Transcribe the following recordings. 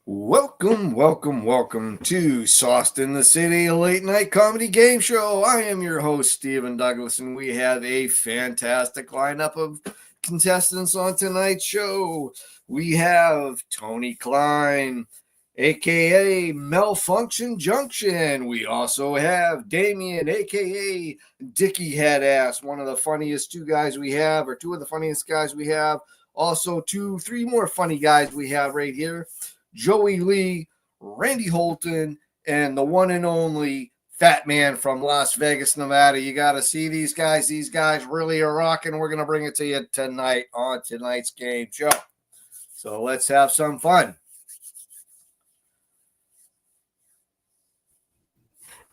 Welcome to Sauced in the City, a late night comedy game show. I am your host, Stephen Douglas, and we have a fantastic lineup of contestants on tonight's show. We have Tony Klein, aka Malfunction Junction. We also have Damien, aka Dickie Headass, one of the funniest two guys we have, or two of the funniest guys we have. Also, three more funny guys we have right here. Joey Lee, Randy Holton, and the one and only Fat Man from Las Vegas, Nevada. You got to see these guys. These guys really are rocking. We're going to bring it to you tonight on tonight's game show. So let's have some fun.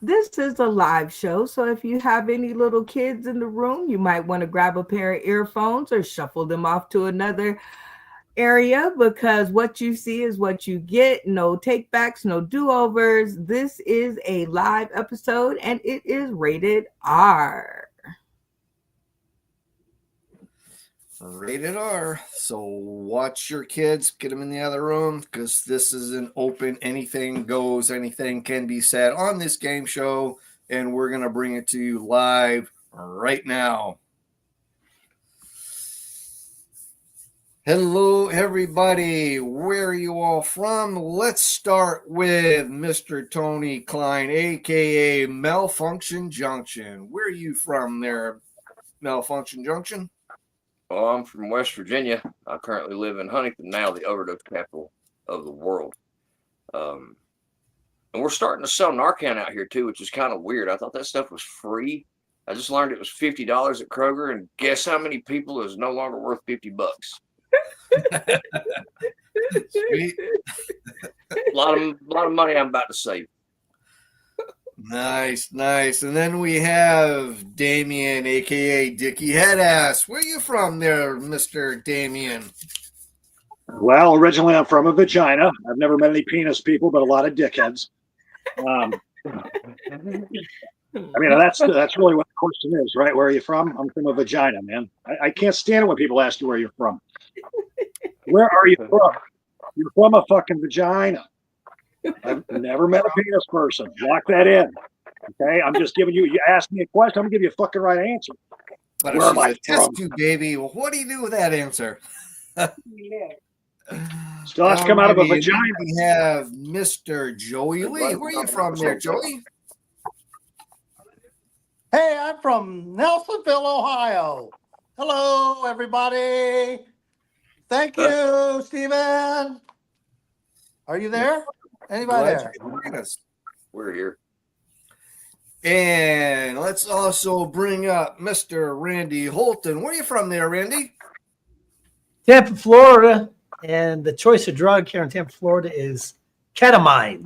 This is a live show, so if you have any little kids in the room, you might want to grab a pair of earphones or shuffle them off to another area, because what you see is what you get. No takebacks, no do-overs. This is a live episode and it is rated R. Rated R. So watch your kids, get them in the other room, because this is an open, anything goes, anything can be said on this game show, and we're going to bring it to you live right now. Hello, everybody. Where are you all from? Let's start with Mr. Tony Klein, a.k.a. Malfunction Junction. Where are you from there, Malfunction Junction? Well, I'm from West Virginia. I currently live in Huntington now, the overdose capital of the world. And we're starting to sell Narcan out here, too, which is kind of weird. I thought that stuff was free. I just learned it was $50 at Kroger, and guess how many people is no longer worth $50? Sweet. A lot of money I'm about to save. Nice. And then we have Damien, a.k.a. Dickie Headass. Where are you from there, Mr. Damien? Well, originally I'm from a vagina. I've never met any penis people, but a lot of dickheads. I mean, that's really what the question is, right? Where are you from? I'm from a vagina, man. I can't stand it when people ask you where you're from. Where are you from? You're from a fucking vagina. I've never met a penis person. Lock that in. Okay? I'm just giving you ask me a question, I'm going to give you a fucking right answer. But where am I test you, baby? Well, what do you do with that answer? Still has to come out of a vagina. We have Mr. Joey Lee. Where are you from there, Joey? Hey, I'm from Nelsonville, Ohio. Hello, everybody. Thank you, Stephen. Are you there? Anybody there? We're here. And let's also bring up Mr. Randy Holton. Where are you from there, Randy? Tampa, Florida. And the choice of drug here in Tampa, Florida is ketamine,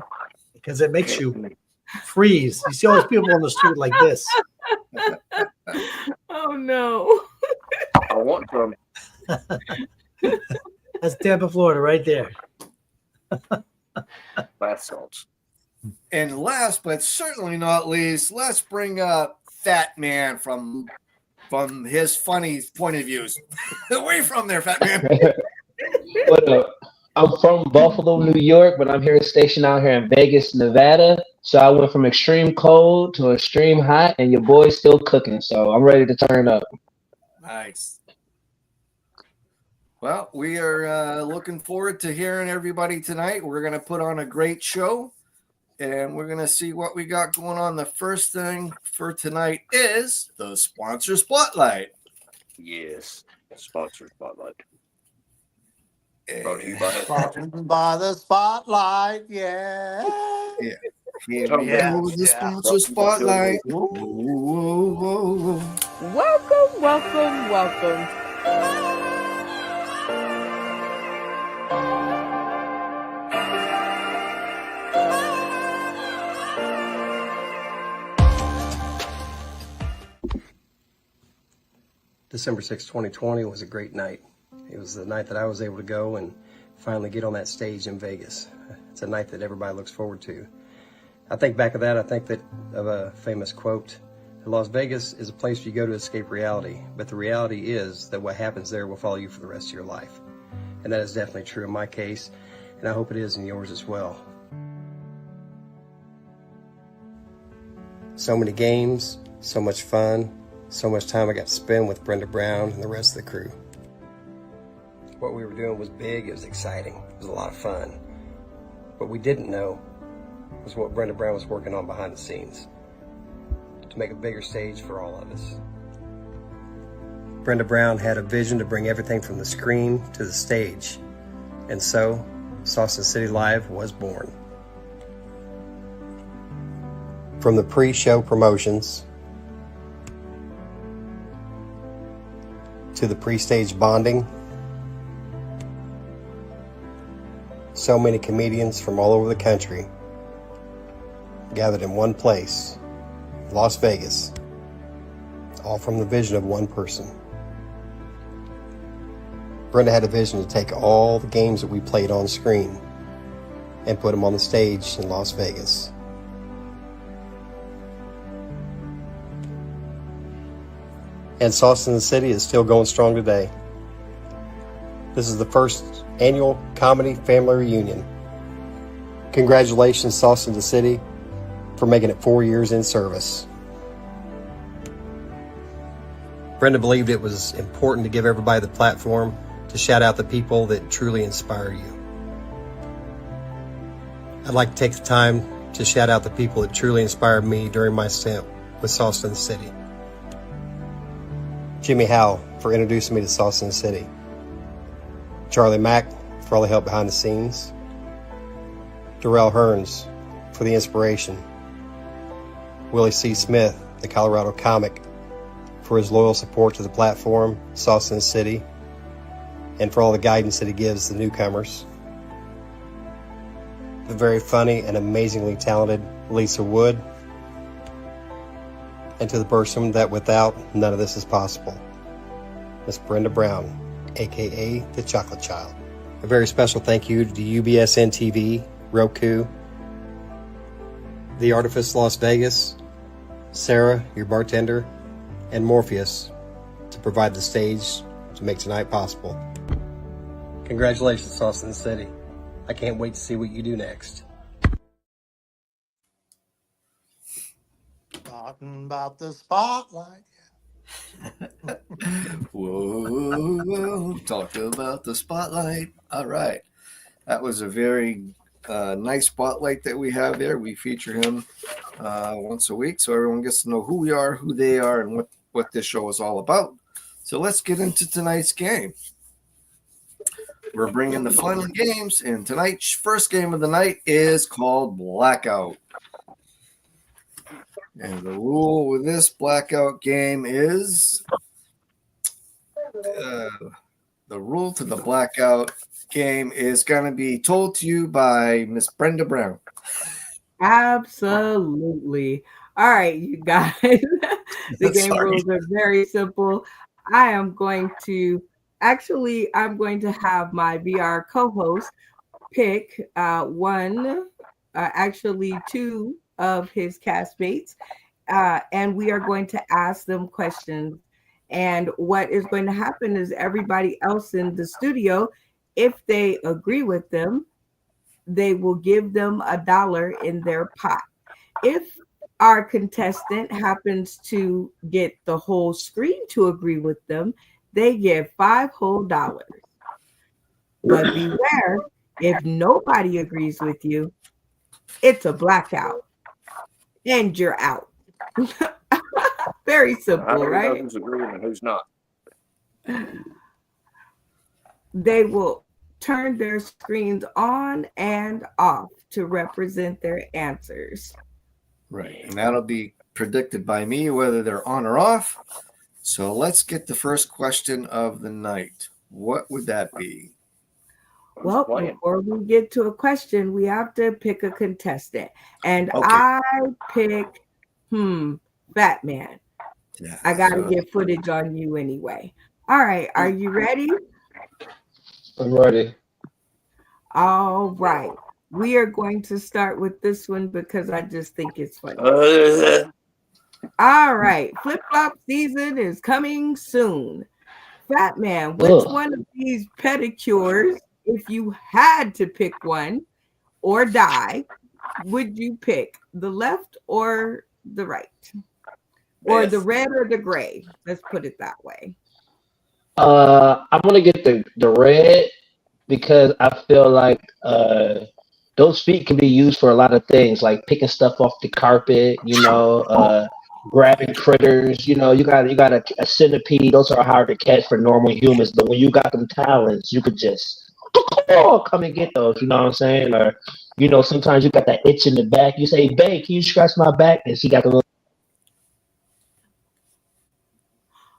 because it makes you freeze. You see all those people on the street like this. Oh, no. I want some. That's Tampa, Florida, right there. Bath salts. And last but certainly not least, let's bring up Fat Man from his funny point of views. Where are you from there, Fat Man? What up? I'm from Buffalo, New York, but I'm here stationed out here in Vegas, Nevada. So I went from extreme cold to extreme hot, and your boy's still cooking. So I'm ready to turn up. Nice. Well, we are looking forward to hearing everybody tonight. We're going to put on a great show, and we're going to see what we got going on. The first thing for tonight is the sponsor spotlight. Yes, sponsor spotlight. Brought to you by the spotlight, yeah. Here we go with the sponsor spotlight. Whoa. Welcome. December 6, 2020 was a great night. It was the night that I was able to go and finally get on that stage in Vegas. It's a night that everybody looks forward to. I think back of that, I think that of a famous quote, Las Vegas is a place you go to escape reality, but the reality is that what happens there will follow you for the rest of your life. And that is definitely true in my case. and I hope it is in yours as well. So many games, so much fun, so much time I got to spend with Brenda Brown and the rest of the crew. What we were doing was big, it was exciting, it was a lot of fun. What we didn't know was what Brenda Brown was working on behind the scenes to make a bigger stage for all of us. Brenda Brown had a vision to bring everything from the screen to the stage, and so Sauce and City Live was born. From the pre-show promotions to the pre-stage bonding, so many comedians from all over the country gathered in one place, Las Vegas, all from the vision of one person. Brenda had a vision to take all the games that we played on screen and put them on the stage in Las Vegas. And Sauce in the City is still going strong today. This is the first annual comedy family reunion. Congratulations, Sauce in the City, for making it 4 years in service. Brenda believed it was important to give everybody the platform to shout out the people that truly inspire you. I'd like to take the time to shout out the people that truly inspired me during my stint with Sauce in the City. Jimmy Howe for introducing me to Sauce in the City. Charlie Mack for all the help behind the scenes. Darrell Hearns for the inspiration. Willie C. Smith, the Colorado comic, for his loyal support to the platform, Sauce in the City, and for all the guidance that he gives the newcomers. The very funny and amazingly talented Lisa Wood, and to the person that without none of this is possible, Miss Brenda Brown, aka the Chocolate Child. A very special thank you to UBSN TV, Roku, The Artifice Las Vegas, Sarah, your bartender, and Morpheus to provide the stage to make tonight possible. Congratulations, Sauce in the City. I can't wait to see what you do next. Talking about the spotlight. Whoa, talk about the spotlight. All right. That was a very nice spotlight that we have there. We feature him once a week so everyone gets to know who we are, who they are, and what this show is all about. So let's get into tonight's game. We're bringing the fun and games, and tonight's first game of the night is called Blackout. And the rule with this Blackout game is the rule to the Blackout game is going to be told to you by Miss Brenda Brown. Absolutely. All right, you guys. The game rules are very simple. I'm going to have my VR co-host pick two of his castmates, and we are going to ask them questions. And what is going to happen is everybody else in the studio, if they agree with them, they will give them $1 in their pot. If our contestant happens to get the whole screen to agree with them, they get $5 whole. But beware, if nobody agrees with you, it's a blackout and you're out. Very simple, right? Who's agreeing and who's not? They will turn their screens on and off to represent their answers. Right. And that'll be predicted by me whether they're on or off. So let's get the first question of the night. What would that be? Well, before we get to a question, we have to pick a contestant. And Okay. I pick Fat Man. Yeah, I got to get footage on you anyway. All right. Are you ready? I'm ready. All right. We are going to start with this one because I just think it's funny. All right. Flip-flop season is coming soon. Fat Man, which one of these pedicures if you had to pick one or die, would you pick the left or the right? Or the red or the gray? Let's put it that way. I'm gonna get the red because I feel like those feet can be used for a lot of things, like picking stuff off the carpet, grabbing critters. You got a centipede. Those are hard to catch for normal humans, but when you got them talons, you could just come and get those. You know what I'm saying? Or sometimes you got that itch in the back. You say, "Babe, can you scratch my back?" And she got the little.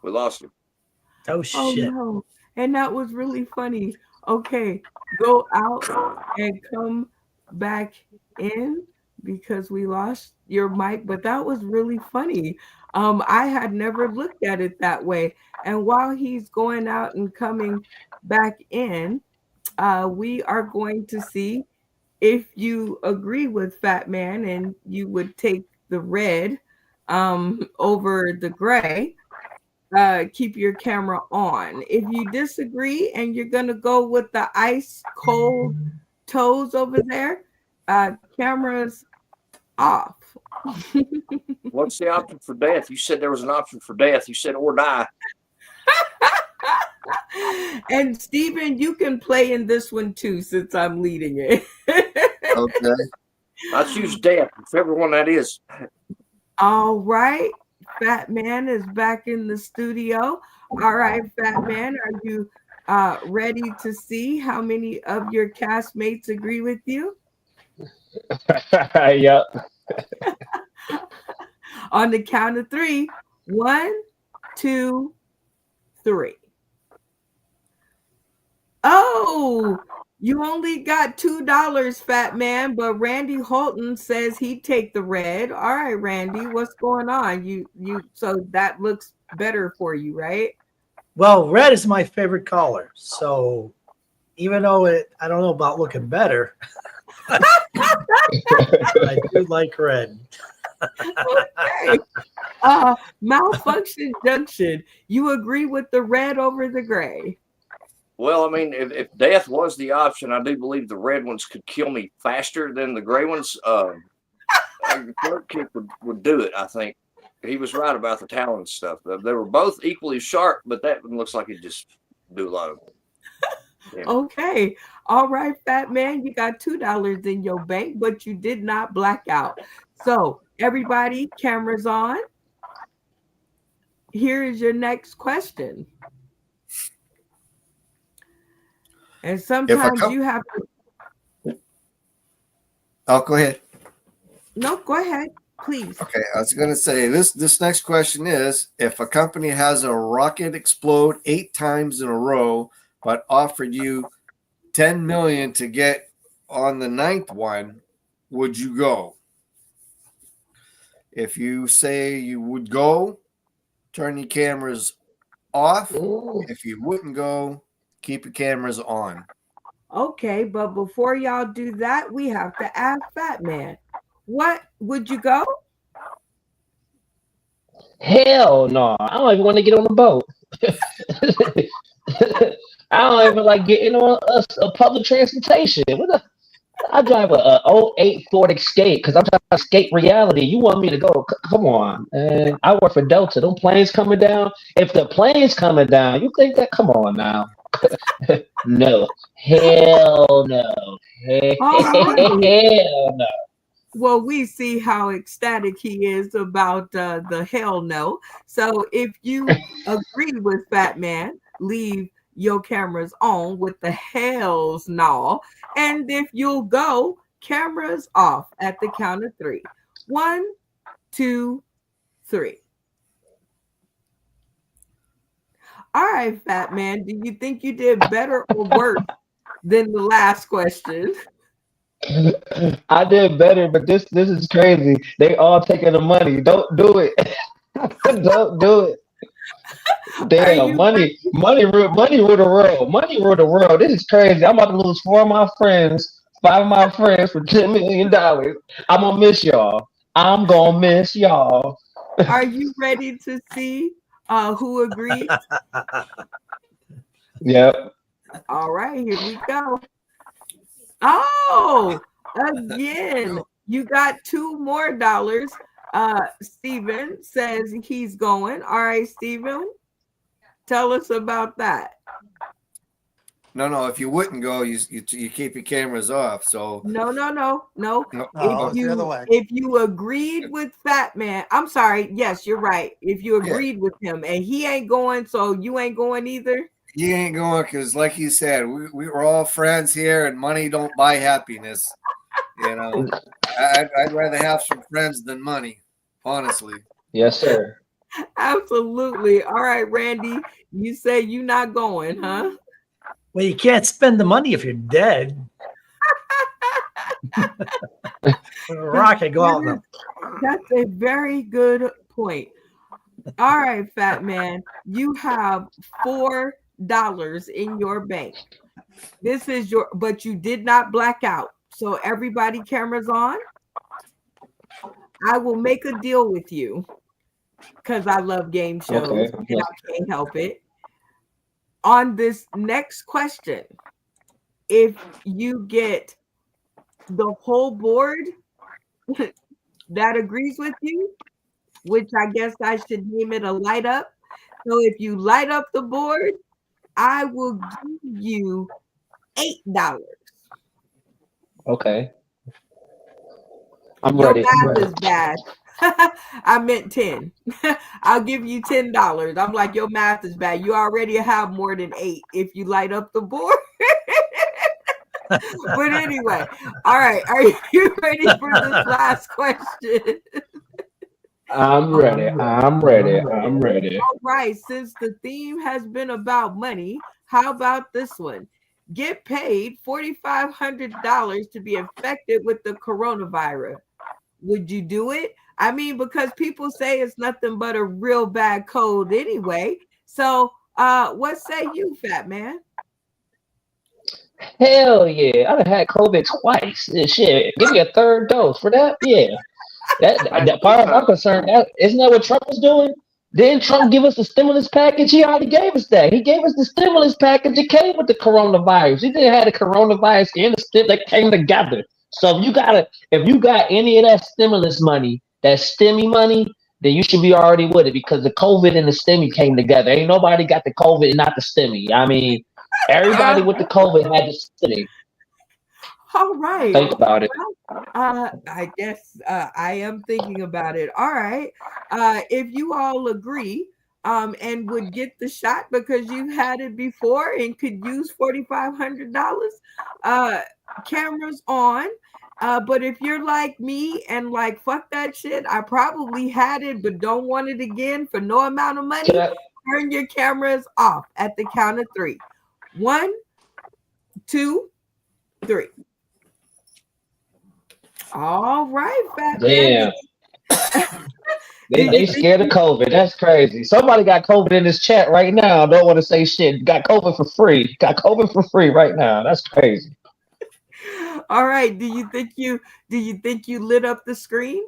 We lost him. Oh Oh shit! no. And that was really funny. Okay, go out and come back in because we lost your mic, but that was really funny. I had never looked at it that way. And while he's going out and coming back in, we are going to see if you agree with Fat Man and you would take the red over the gray. Keep your camera on. If you disagree and you're gonna go with the ice cold toes over there, cameras off. What's the option for death? You said there was an option for death. You said or die. And Steven, you can play in this one too, since I'm leading it. Okay. I choose death, whichever one that is. All right. Fat Man is back in the studio. All right, Fat Man, are you ready to see how many of your castmates agree with you? Yep. On the count of 3. 1, 2, 3. Oh, you only got $2, Fat Man, but Randy Holton says he'd take the red. All right, Randy, what's going on? You so that looks better for you, right? Well, red is my favorite color, so even though I don't know about looking better, I do like red. Okay. Malfunction Junction. You agree with the red over the gray? Well, I mean, if death was the option, I do believe the red ones could kill me faster than the gray ones. The third kick would do it, I think. He was right about the talon stuff. They were both equally sharp, but that one looks like it just do a lot of damage. Okay. All right, Fat Man, you got $2 in your bank, but you did not black out. So everybody, cameras on. Here is your next question. And sometimes you have to. Oh, go ahead. No, go ahead, please. Okay, I was going to say this next question is, if a company has a rocket explode 8 times in a row but offered you $10 million to get on the 9th one, would you go? If you say you would go, turn your cameras off. If you wouldn't go, keep your cameras on. Okay, but before y'all do that, we have to ask Fat Man. What would you go? Hell no! I don't even want to get on the boat. I don't even like getting on a public transportation. I drive a 08 Ford Escape because I'm trying to escape reality. You want me to go? Come on, man. I work for Delta. Them planes coming down. If the plane's coming down, you think that? Come on now. No. Hell no. Hell no. Well, we see how ecstatic he is about the hell no. So if you agree with Fat Man, leave your cameras on with the hells no. And if you'll go, cameras off at the count of 3. 1, 2, 3. All right, Fat Man, do you think you did better or worse than the last question? I did better, but this is crazy. They all taking the money. Don't do it. Don't do it. Damn, money rule the world. Money rule the world. This is crazy. I'm about to lose 4 of my friends, 5 of my friends for $10 million. I'm gonna miss y'all. I'm gonna miss y'all. Are you ready to see who agrees? Yep. All right, here we go. Oh, again, you got $2 more. Steven says he's going. All right, Steven, tell us about that. No. If you wouldn't go, you keep your cameras off. So No. No, it's the other way. If you agreed with Fat Man, I'm sorry. Yes, you're right. If you agreed with him and he ain't going, so you ain't going either. he ain't going because, like he said, we're all friends here, and money don't buy happiness. You know, I'd rather have some friends than money, honestly. Yes, sir. Absolutely. All right, Randy, you say you not going, huh? Well, you can't spend the money if you're dead. Rocket, go out now. That's a very good point. All right, Fat Man, you have $4 in your bank. This is but you did not black out. So everybody, cameras on. I will make a deal with you because I love game shows Okay. and I can't help it. On this next question, if you get the whole board that agrees with you, which I guess I should name it a light up. So if you light up the board, I will give you $8. Okay. I'm Your ready. math is bad. I meant 10. I'll give you $10. I'm like, your math is bad. You already have more than 8 if you light up the board. But anyway, all right. Are you ready for this last question? I'm ready. I'm ready. I'm ready. All right. Since the theme has been about money, how about this one? Get paid $4,500 to be infected with the coronavirus. Would you do it? I mean, because people say it's nothing but a real bad cold anyway. So what say you, Fat Man? Hell yeah. I've had COVID twice. Shit. Give me a third dose for that. Yeah. That part of I'm concerned. Isn't that what Trump was doing? Didn't Trump give us the stimulus package? He already gave us that. He gave us the stimulus package. It came with the coronavirus. He didn't have the coronavirus and the stim that came together. So if you got any of that stimulus money, that stimmy money, then you should be already with it because the COVID and the stimmy came together. Ain't nobody got the COVID and not the stimmy. I mean, everybody with the COVID had the stimmy. All right. Think about it. I guess I am thinking about it. All right. If you all agree and would get the shot because you had it before and could use $4,500, cameras on. But if you're like me and like fuck that shit, I probably had it but don't want it again for no amount of money. Turn your cameras off at the count of 3. 1, 2, 3. All right, Fat Man. Damn. They scared of COVID. That's crazy. Somebody got COVID in this chat right now. Don't want to say shit. Got COVID for free. Got COVID for free right now. That's crazy. All right. Do you think you lit up the screen?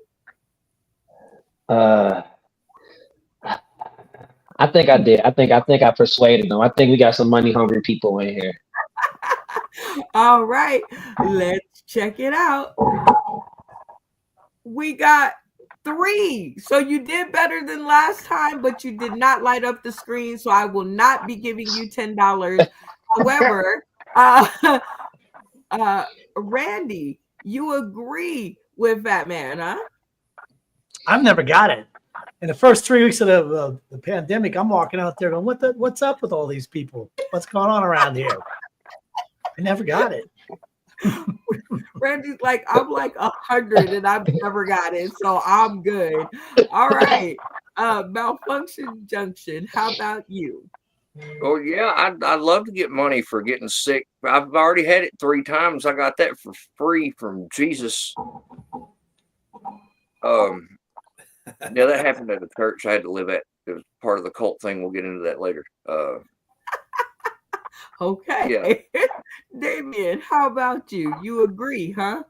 I think I did. I think I persuaded them. I think we got some money hungry people in here. All right. Let's check it out. We got 3. So you did better than last time, but you did not light up the screen. So I will not be giving you $10. However, Randy, you agree with Fat Man, huh? I've never got it. In the first 3 weeks of the pandemic, I'm walking out there going, what's up with all these people? What's going on around here? I never got it. Randy's like, I'm like 100 and I've never got it, so I'm good. All right. Malfunction Junction, how about you? Oh yeah, I'd love to get money for getting sick. I've already had it 3 times. I got that for free from Jesus. Yeah, that happened at a church I had to live at. It was part of the cult thing. We'll get into that later. Okay. Yeah. Damien, how about you? You agree, huh?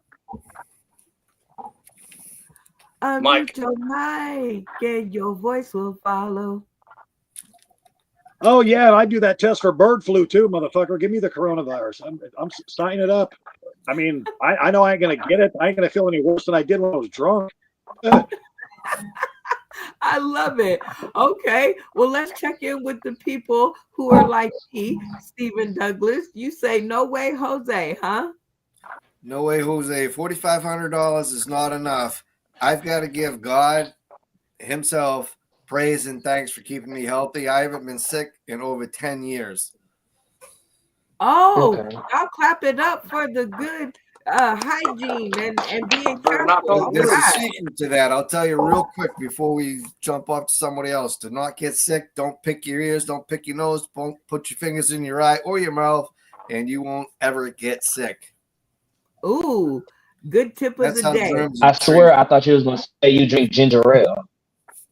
Mike. Unmute your mic and your voice will follow. Oh yeah, I do that test for bird flu too, motherfucker. Give me the coronavirus. I'm signing it up. I mean, I know I ain't gonna get it. I ain't gonna feel any worse than I did when I was drunk. I love it. Okay. Well, let's check in with the people who are like me, Stephen Douglas. You say no way, Jose, huh? No way, Jose. $4,500 is not enough. I've got to give God himself praise and thanks for keeping me healthy. I haven't been sick in over 10 years. Oh, Okay. I'll clap it up for the good hygiene and being Better knock careful. on There's a Right. secret to that. I'll tell you real quick before we jump off to somebody else. To not get sick, don't pick your ears, don't pick your nose, don't put your fingers in your eye or your mouth, and you won't ever get sick. Ooh, good tip of That's the how day. germs I are swear I thought you was gonna say you drink ginger ale.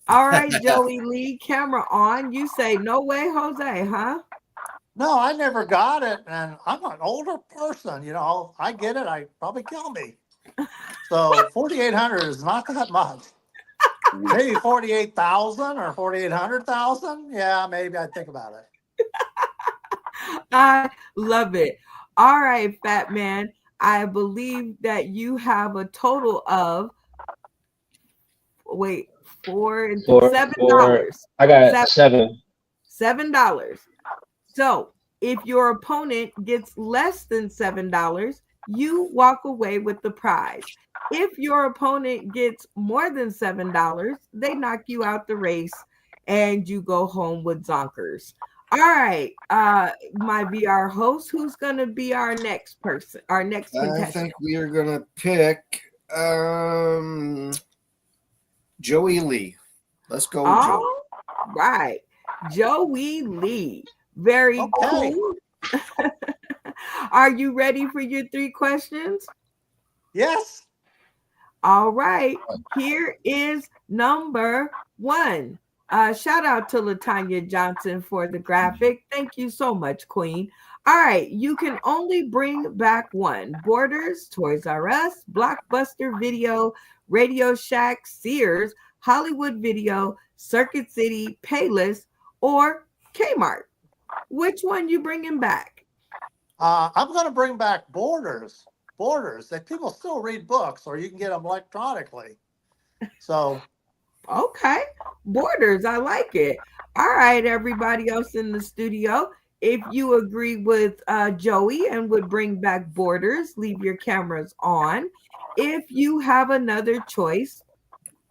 All right, Joey Lee, camera on. You say no way, Jose, huh? No, I never got it, and I'm an older person. You know, I get it. I probably kill me. So 4,800 is not that much. Maybe 48,000 or 4,800,000. Yeah, maybe I'd think about it. I love it. All right, Fat Man. I believe that you have a total of $7. I got $7. So if your opponent gets less than $7, you walk away with the prize. If your opponent gets more than $7, they knock you out the race and you go home with zonkers. All right, my VR host, who's gonna be our next person, our next I contestant? think we are gonna pick Joey Lee. Let's go with Joey. All right, Joey Lee. Very Okay. cool. Are you ready for your 3 questions? Yes. All right. Here is number 1. Shout out to Latanya Johnson for the graphic. Thank you so much, Queen. All right. You can only bring back one. Borders, Toys R Us, Blockbuster Video, Radio Shack, Sears, Hollywood Video, Circuit City, Payless, or Kmart. Which one you bringing back? I'm going to bring back Borders. Borders. That people still read books, or you can get them electronically. So, Okay, Borders. I like it. All right, everybody else in the studio. If you agree with Joey and would bring back Borders, leave your cameras on. If you have another choice,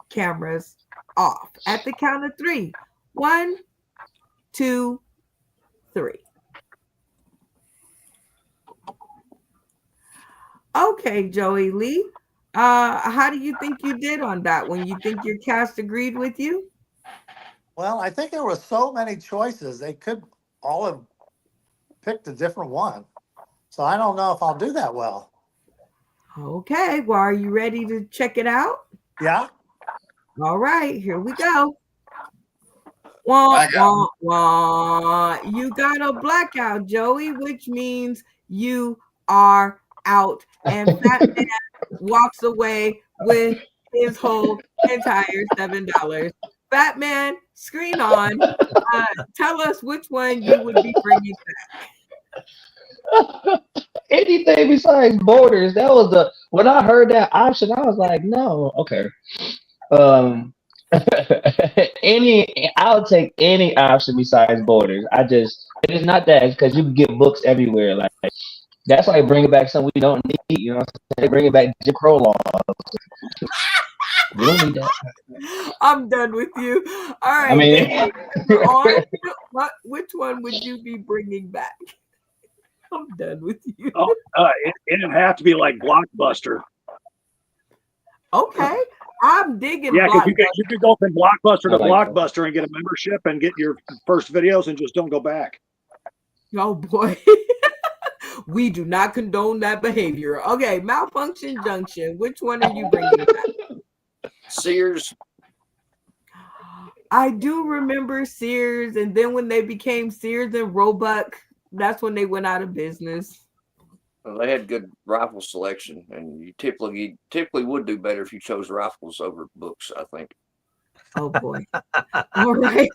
cameras off. At the count of 3. 1, 2, 3. Okay, Joey Lee. How do you think you did on that one? You think your cast agreed with you? well, I think there were so many choices. They could all have picked a different one. So I don't know if I'll do that well. Okay, well, are you ready to check it out? Yeah. All right, here we go. Wah, wah, wah. You got a blackout, Joey, which means you are out. And Fat Man walks away with his whole entire $7. Fat Man, screen on. Tell us which one you would be bringing back. Anything besides Borders. That was when I heard that option, I was like, no, okay. I'll take any option besides Borders. It is not that, because you can get books everywhere. Like that's why bringing back something we don't need. You know, they bring it back Jim Crow laws. We don't need that. I'm done with you. All right. I mean, Which one would you be bringing back? I'm done with you. Oh, it didn't have to be like Blockbuster. Okay. I'm digging Yeah, because Blockbuster. you could go from Blockbuster to I like that. Blockbuster and get a membership and get your first videos and just don't go back. Oh boy. We do not condone that behavior. Okay, Malfunction Junction. Which one are you bringing back? Sears. I do remember Sears, and then when they became Sears and Roebuck, that's when they went out of business. Well, they had good rifle selection, and you typically would do better if you chose rifles over books, I think. Oh boy. All right.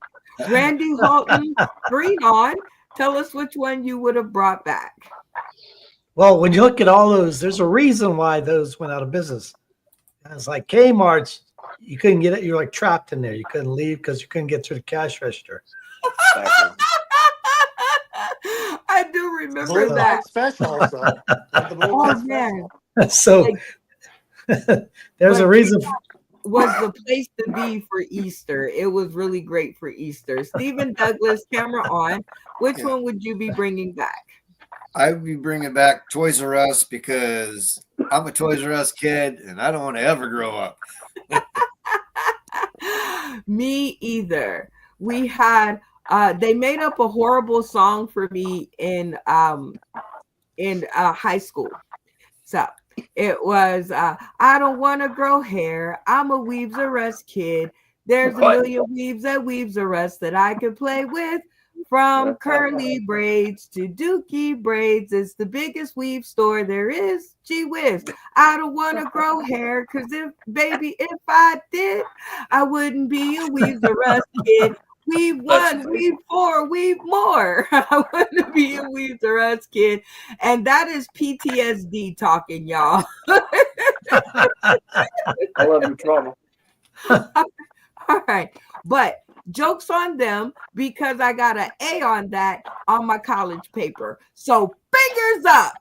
Randy Holton, Green On. Tell us which one you would have brought back. Well, when you look at all those, there's a reason why those went out of business. It's like Kmart's, you couldn't get it. You're like trapped in there. You couldn't leave because you couldn't get to the cash register. Exactly. I do remember Blue that. light special. So, the blue Oh light special. man, So Like- there's a but reason. was the place to be for Easter. It was really great for Easter. Stephen Douglas, camera on. Which Yeah. one would you be bringing back? I would be bringing back Toys R Us because I'm a Toys R Us kid and I don't want to ever grow up. Me either. We had they made up a horrible song for me in high school. So it was I don't want to grow hair. I'm a Weaves R Us kid. There's a What? million weaves at Weaves R Us that I could play with. From curly braids to dookie braids, it's the biggest weave store there is. Gee whiz, I don't want to grow hair because if I did, I wouldn't be a Weaves R Us kid. Weave one, weave four, weave more. I wouldn't be a Weaves R Us kid. And that is PTSD talking, y'all. I love your trauma. All right. But jokes on them because I got an A on that on my college paper. So fingers up.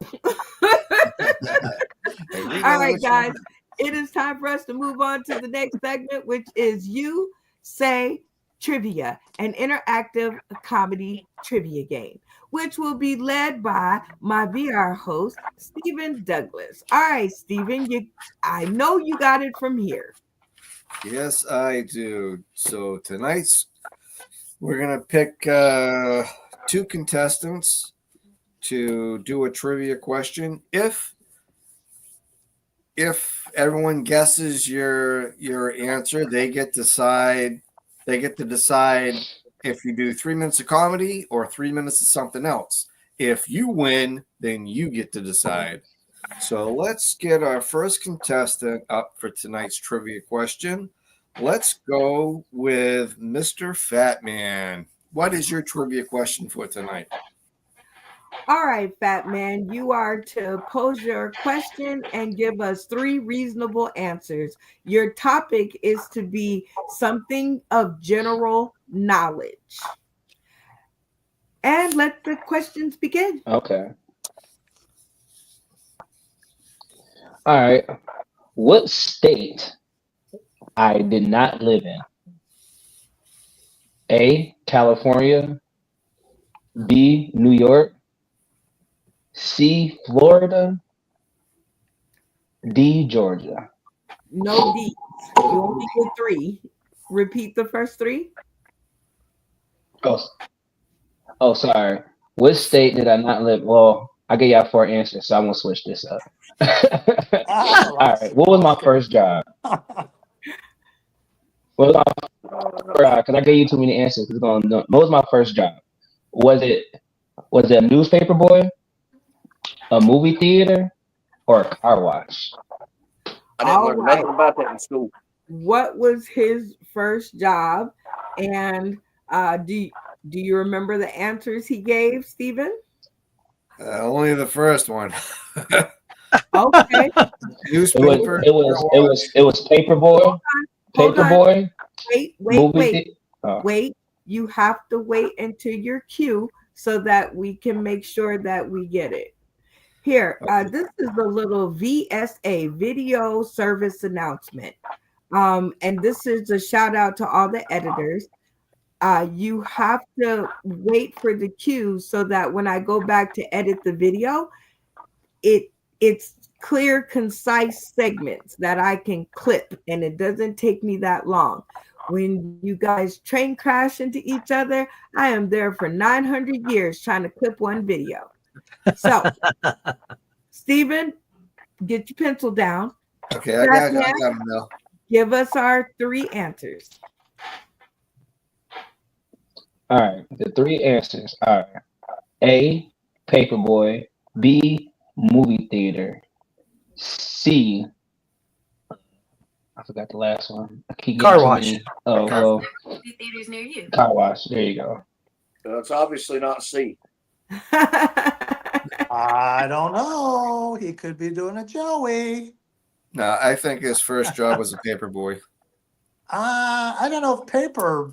All right, guys. It is time for us to move on to the next segment, which is You Say Trivia, an interactive comedy trivia game, which will be led by my VR host, Stephen Douglas. All right, Stephen, I know you got it from here. Yes, I do. So tonight's we're gonna pick two contestants to do a trivia question. If everyone guesses your answer, they get to decide if you do 3 minutes of comedy or 3 minutes of something else. If you win, then you get to decide. So let's get our first contestant up for tonight's trivia question. Let's go with Mr. Fat Man. What is your trivia question for tonight? All right, Fat Man, you are to pose your question and give us 3 reasonable answers. Your topic is to be something of general knowledge. And let the questions begin. Okay. All right. What state I did not live in? A, California. B, New York. C, Florida. D, Georgia. No D's. You only get 3. Repeat the first 3. Oh, sorry. What state did I not live? Well, I gave y'all 4 answers, so I'm gonna switch this up. All right. What was my first job? Because I gave you too many answers. What was my first job? Was it a newspaper boy, a movie theater, or a car wash? I didn't learn nothing about that in school. What was his first job? And do you remember the answers he gave, Stephen? Only the first one. Okay. Newspaper. It was paper boy. Paper boy. Wait. You have to wait until your cue so that we can make sure that we get it. Here, this is a little VSA, video service announcement. And this is a shout out to all the editors. You have to wait for the cue so that when I go back to edit the video, it's clear, concise segments that I can clip, and it doesn't take me that long. When you guys train crash into each other, I am there for 900 years trying to clip one video. So, Stephen, get your pencil down. Okay, I got him now. Give us our 3 answers. All right, the 3 answers are A, paperboy. B, movie theater. C, I forgot the last one. I keep Car getting too wash. many. Oh, well, Movie theaters near you. car wash. There you go. It's obviously not C. I don't know. He could be doing a Joey. No, I think his first job was a paper boy. I don't know if paper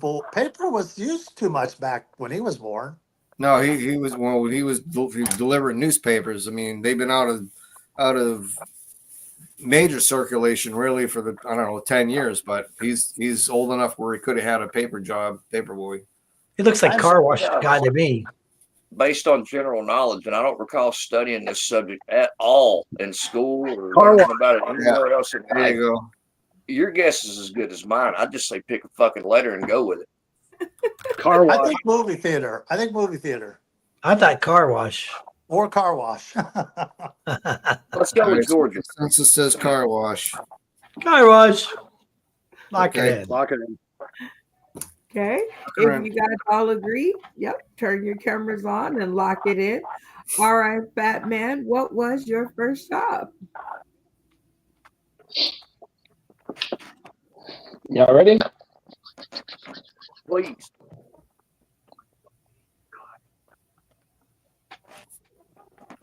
was used too much back when he was born. No, he was he was delivering newspapers. I mean, they've been out of major circulation really for the 10 years, but he's old enough where he could have had a paper job, paper boy. He looks like I'm car wash surprised. guy to me. Based on general knowledge, and I don't recall studying this subject at all in school or Car learning about it anywhere else in There life. you go. Your guess is as good as mine. I'd just say pick a fucking letter and go with it. Car I wash. think movie theater. I thought car wash. Or car wash. Let's go with Georgia. Census says car wash. Car wash. Lock Okay. it in. Lock it in. Okay. Correct. If you guys all agree, yep, turn your cameras on and lock it in. All right, Fat Man, what was your first job? Y'all ready? Please.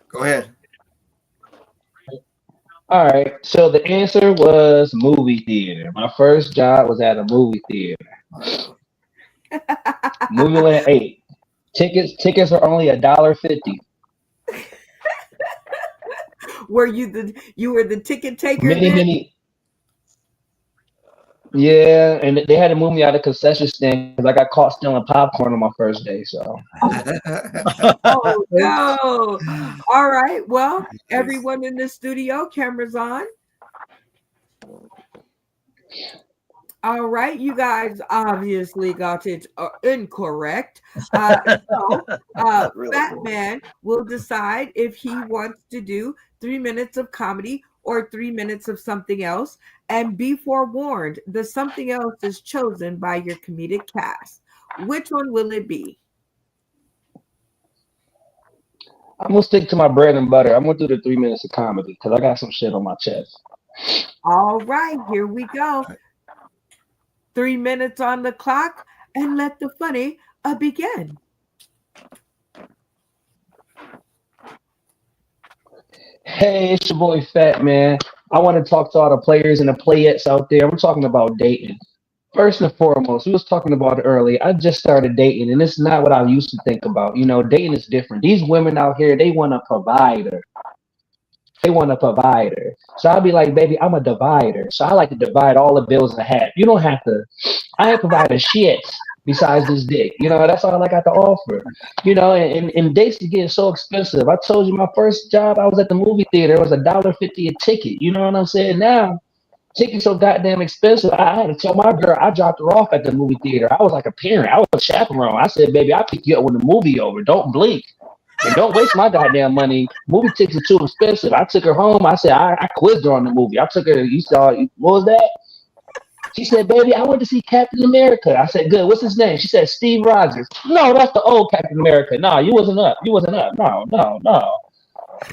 Go ahead. All right. So the answer was movie theater. My first job was at a movie theater. Movieland 8. Tickets are only $1.50. Were you the ticket taker? then? Many. Yeah, and they had to move me out of the concession stand because I got caught stealing popcorn on my first day. So Oh no. All right. Well, everyone in the studio, cameras on. All right, you guys obviously got it incorrect. Really? Fat Man will decide if he wants to do 3 minutes of comedy or 3 minutes of something else. And be forewarned, the something else is chosen by your comedic cast. Which one will it be? I'm gonna stick to my bread and butter. I'm gonna do the 3 minutes of comedy because I got some shit on my chest. All right, here we go. 3 minutes on the clock, and let the funny begin. Hey, it's your boy Fat Man. I want to talk to all the players and the playettes out there. We're talking about dating. First and foremost, we was talking about it earlier. I just started dating, and it's not what I used to think about. You know, dating is different. These women out here, they want a provider. They want a provider. So I'll be like, baby, I'm a divider. So I like to divide all the bills in half. You don't have to. I ain't providing shit besides this dick. You know, that's all I got to offer. You know, and dates are getting so expensive. I told you my first job, I was at the movie theater. It was $1.50 a ticket. You know what I'm saying? Now, tickets so goddamn expensive. I had to tell my girl, I dropped her off at the movie theater. I was like a parent. I was a chaperone. I said, baby, I'll pick you up when the movie over. Don't blink. And don't waste my goddamn money. Movie tickets are too expensive. I took her home. I said, I quizzed her on the movie. I took her, you saw, what was that? She said, baby, I went to see Captain America. I said, good. What's his name? She said, Steve Rogers. No, that's the old Captain America. No, you wasn't up. You wasn't up. No.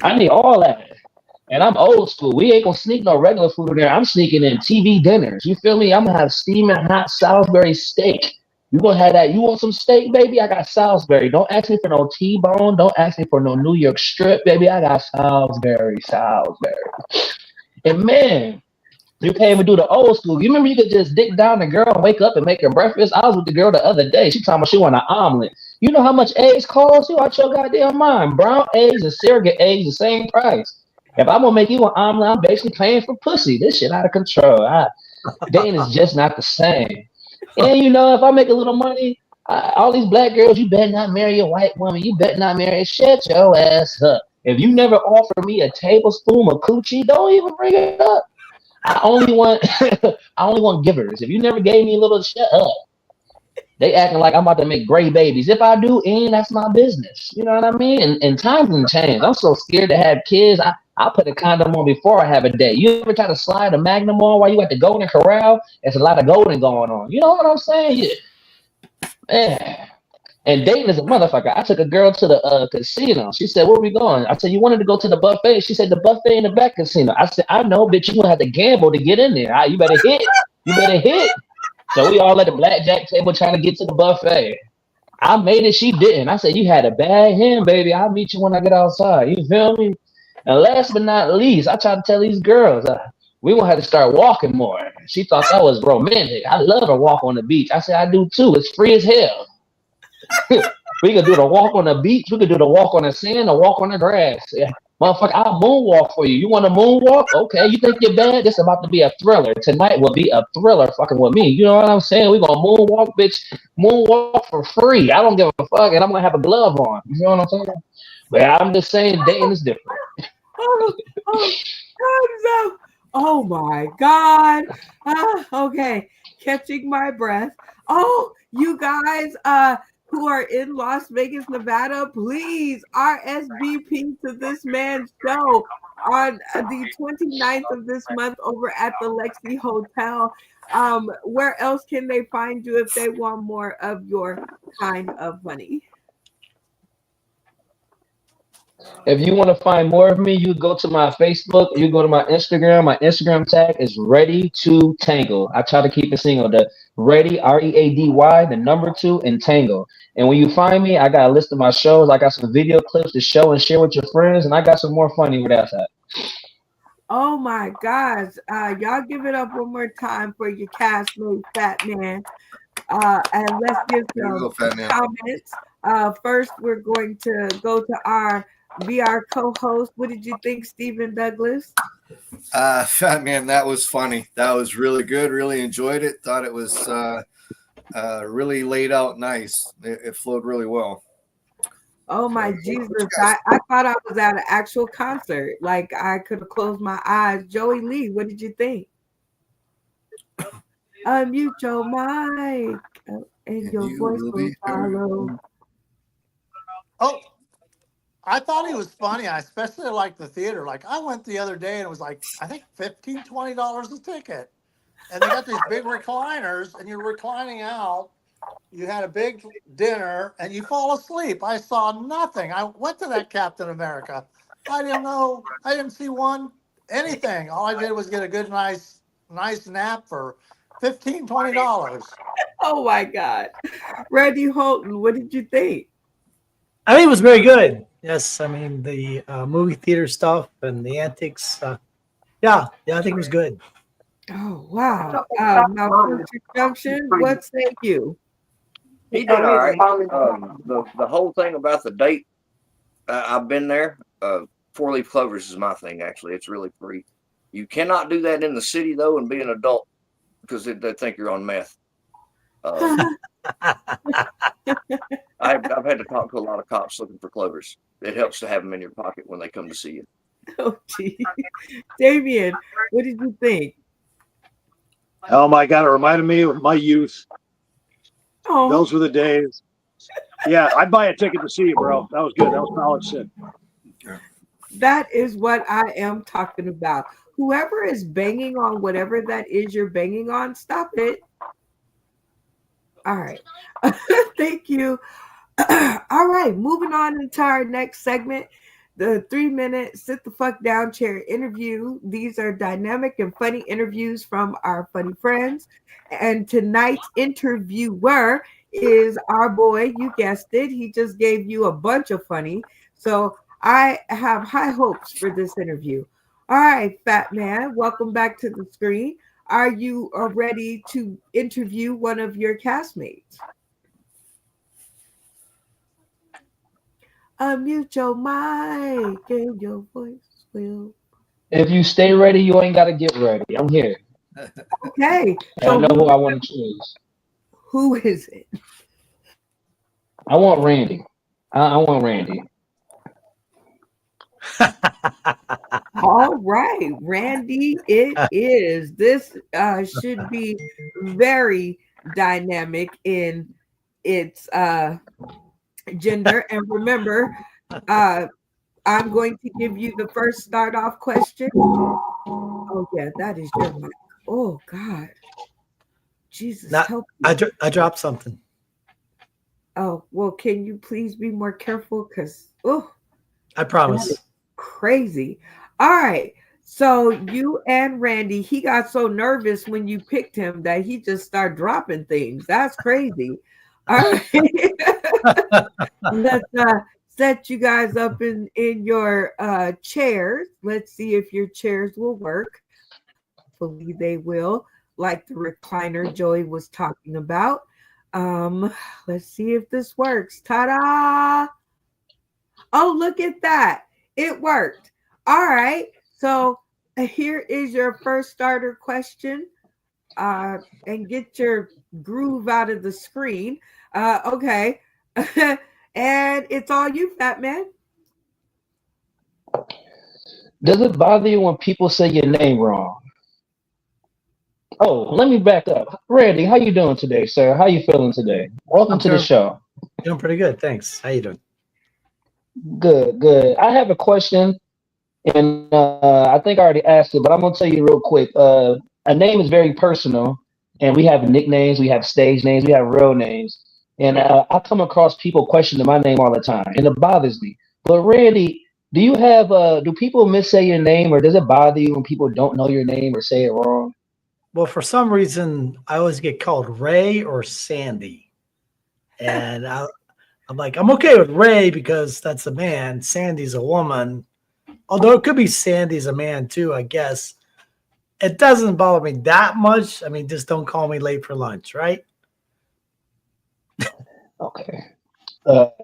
I need all that. And I'm old school. We ain't gonna sneak no regular food in there. I'm sneaking in TV dinners. You feel me? I'm gonna have steaming hot Salisbury steak. You gonna have that? You want some steak, baby? I got Salisbury. Don't ask me for no T-bone. Don't ask me for no New York strip, baby. I got Salisbury. And man, you can't even do the old school. You remember you could just dick down the girl and wake up and make her breakfast? I was with the girl the other day. She talking about she want an omelet. You know how much eggs cost? You out your goddamn mind. Brown eggs and surrogate eggs the same price. If I'm gonna make you an omelet, I'm basically paying for pussy. This shit out of control. Dating is just not the same. And you know, if I make a little money, all these black girls, you better not marry a white woman. You better not marry. Shut your ass up. If you never offer me a tablespoon of coochie, don't even bring it up. I only want givers. If you never gave me a little, shut up. They acting like I'm about to make gray babies. If I do, that's my business. You know what I mean? And times can change. I'm so scared to have kids. I'll put a condom on before I have a date. You ever try to slide a Magnum on while you at the Golden Corral? There's a lot of golden going on. You know what I'm saying? Yeah. Man. And dating is a motherfucker. I took a girl to the casino. She said, "Where we going?" I said, "You wanted to go to the buffet." She said, "The buffet in the back casino." I said, "I know, bitch. You gonna have to gamble to get in there. You better hit. You better hit." So we all at the blackjack table trying to get to the buffet. I made it. She didn't. I said, "You had a bad hand, baby. I'll meet you when I get outside." You feel me? And last but not least, I try to tell these girls, we gonna have to start walking more. She thought that was romantic. I love to walk on the beach. I said, I do too. It's free as hell. We could do the walk on the beach. We could do the walk on the sand or walk on the grass. Yeah. Motherfucker, I'll moonwalk for you. You want to moonwalk? Okay. You think you're bad? This is about to be a thriller. Tonight will be a thriller fucking with me. You know what I'm saying? We're going to moonwalk, bitch. Moonwalk for free. I don't give a fuck. And I'm going to have a glove on. You know what I'm saying? But I'm just saying dating is different. Oh my God. Okay. Catching my breath. Oh, you guys who are in Las Vegas, Nevada, please RSVP to this man's show on the 29th of this month over at the Lexi Hotel. Where else can they find you if they want more of your kind of money? If you want to find more of me, you go to my Facebook, you go to my Instagram. My Instagram tag is Ready to Tangle. I try to keep it single. The Ready, READY, the number 2, and Tangle. And when you find me, I got a list of my shows. I got some video clips to show and share with your friends, and I got some more funny with that. Oh my gosh. Y'all give it up one more time for your castmate, Fat Man. And let's give some comments. First, we're going to go to our VR co-host. What did you think, Stephen Douglas? Fat Man, that was funny. That was really good. Really enjoyed it. Thought it was really laid out nice. It flowed really well. Oh my Jesus. I thought I was at an actual concert. Like I could have closed my eyes. Joey Lee, what did you think? Unmute your mic and your voice will follow. Oh, I thought he was funny. I especially liked the theater. Like I went the other day and it was like, I think $15, $20 a ticket. And they got these big recliners and you're reclining out. You had a big dinner and you fall asleep. I saw nothing. I went to that Captain America. I didn't know. I didn't see anything. All I did was get a good, nice nap for $15, $20. Oh my God. Randy Holton, what did you think? I think it was very good. Yes, I mean the movie theater stuff and the antics. Yeah, I think it was good. Oh wow! Now, Junction, what say you? He did all right. The whole thing about the date, I've been there. 4-leaf clovers is my thing. Actually, it's really free. You cannot do that in the city though, and be an adult because they think you're on meth. I've had to talk to a lot of cops looking for clovers. It helps to have them in your pocket when they come to see you. Oh, gee. Damien, what did you think? Oh my God, it reminded me of my youth. Oh. Those were the days. Yeah, I'd buy a ticket to see you, bro. That was good. That was solid shit. That is what I am talking about. Whoever is banging on whatever that is you're banging on, stop it. All right. Thank you. All right. Moving on into our next segment, the 3-minute sit the fuck down chair interview. These are dynamic and funny interviews from our funny friends. And tonight's interviewer is our boy. You guessed it. He just gave you a bunch of funny. So I have high hopes for this interview. All right, Fat Man, welcome back to the screen. Are you ready to interview one of your castmates? Unmute your mic and your voice will. If you stay ready, you ain't got to get ready. I'm here. Okay. So I know who I want to choose. Who is it? I want Randy. I want Randy. All right, Randy, it is. This should be very dynamic in its gender. And remember, I'm going to give you the first start off question. Oh, yeah, that is your mic. Oh, God. Jesus, help me. I dropped something. Oh, well, can you please be more careful? Because, oh, I promise. crazy. All right. So you and Randy, he got so nervous when you picked him that he just started dropping things. That's crazy. All right. Let's set you guys up in your chairs. Let's see if your chairs will work. Hopefully they will, like the recliner Joey was talking about. Let's see if this works. Ta-da! Oh, look at that. It worked. All right. So here is your first starter question. And get your groove out of the screen. Okay. And it's all you, fat man. Does it bother you when people say your name wrong? Oh, let me back up. Randy, how you doing today, sir? How you feeling today? Welcome to the show. Doing pretty good, thanks. How you doing? Good, good. I have a question, and I think I already asked it, but I'm gonna tell you real quick. A name is very personal, and we have nicknames, we have stage names, we have real names, and I come across people questioning my name all the time, and it bothers me. But Randy, do you have do people missay your name, or does it bother you when people don't know your name or say it wrong? Well, for some reason, I always get called Ray or Sandy. And I'm like, I'm okay with Ray because that's a man. Sandy's a woman. Although it could be Sandy's a man too, I guess. It doesn't bother me that much. I mean, just don't call me late for lunch, right? Okay.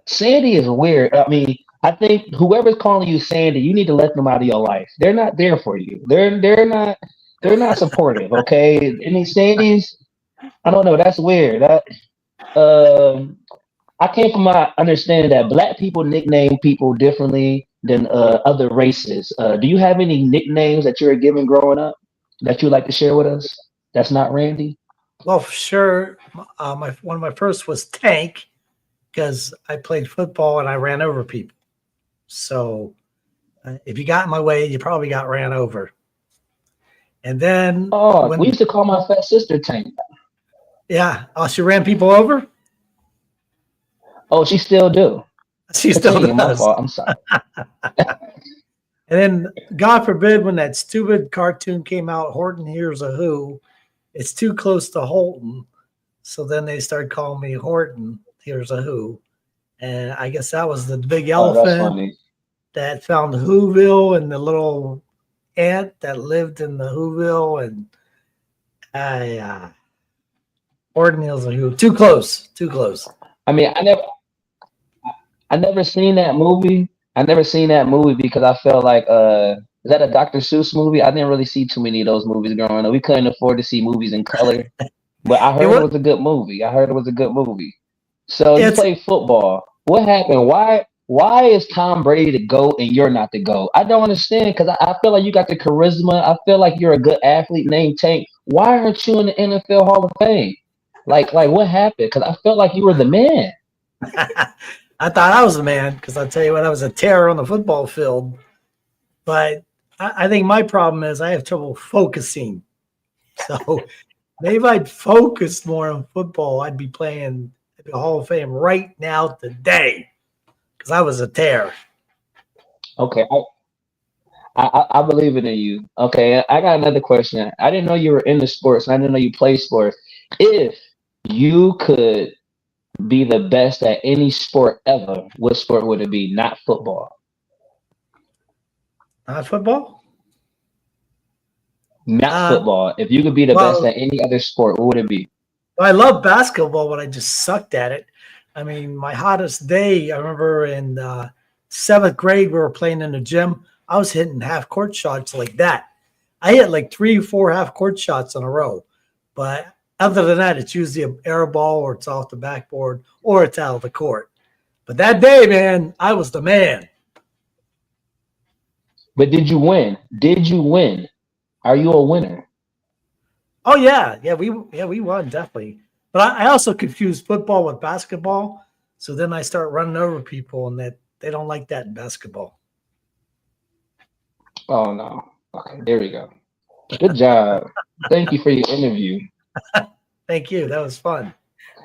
Sandy is weird. I mean, I think whoever's calling you Sandy, you need to let them out of your life. They're not there for you. They're not supportive. Okay. Any Sandys, I don't know. That's weird. I came from my understanding that black people nickname people differently than other races. Do you have any nicknames that you were given growing up that you'd like to share with us? That's not Randy. Well, for sure. One of my first was Tank because I played football and I ran over people. So if you got in my way, you probably got ran over. And then We used to call my fat sister Tank. Yeah. Oh, she ran people over? Oh, she still do. She still does. My fault. I'm sorry. And then, God forbid, when that stupid cartoon came out, Horton Hears a Who, it's too close to Holton. So then they started calling me Horton Hears a Who. And I guess that was the big elephant that found Whoville and the little ant that lived in the Whoville. And Horton Hears a Who. Too close. Too close. I mean, I never seen that movie. I never seen that movie because I felt like is that a Dr. Seuss movie? I didn't really see too many of those movies growing up. We couldn't afford to see movies in color. But I heard it was a good movie. So you play football. What happened? Why is Tom Brady the GOAT and you're not the GOAT? I don't understand because I feel like you got the charisma. I feel like you're a good athlete named Tank. Why aren't you in the NFL Hall of Fame? Like what happened? Because I felt like you were the man. I thought I was the man because I'll tell you what, I was a terror on the football field. But I think my problem is I have trouble focusing. So maybe if I'd focused more on football, I'd be playing at the Hall of Fame right now today because I was a terror. Okay, I believe it in you. Okay, I got another question. I didn't know you were into sports, and I didn't know you played sports. If you could be the best at any sport ever, what sport would it be? Not football. Not football? Not football. If you could be the best at any other sport, what would it be? Well, I love basketball, but I just sucked at it. I mean, my hottest day, I remember in 7th grade, we were playing in the gym. I was hitting half-court shots like that. I hit like 3 or 4 half-court shots in a row. But other than that, it's usually an air ball or it's off the backboard or it's out of the court. But that day, man, I was the man. But did you win? Did you win? Are you a winner? Oh, yeah. We won, definitely. But I also confused football with basketball. So then I start running over people and that they don't like that in basketball. Oh, no. Okay, there we go. Good job. Thank you for your interview. Thank you. That was fun.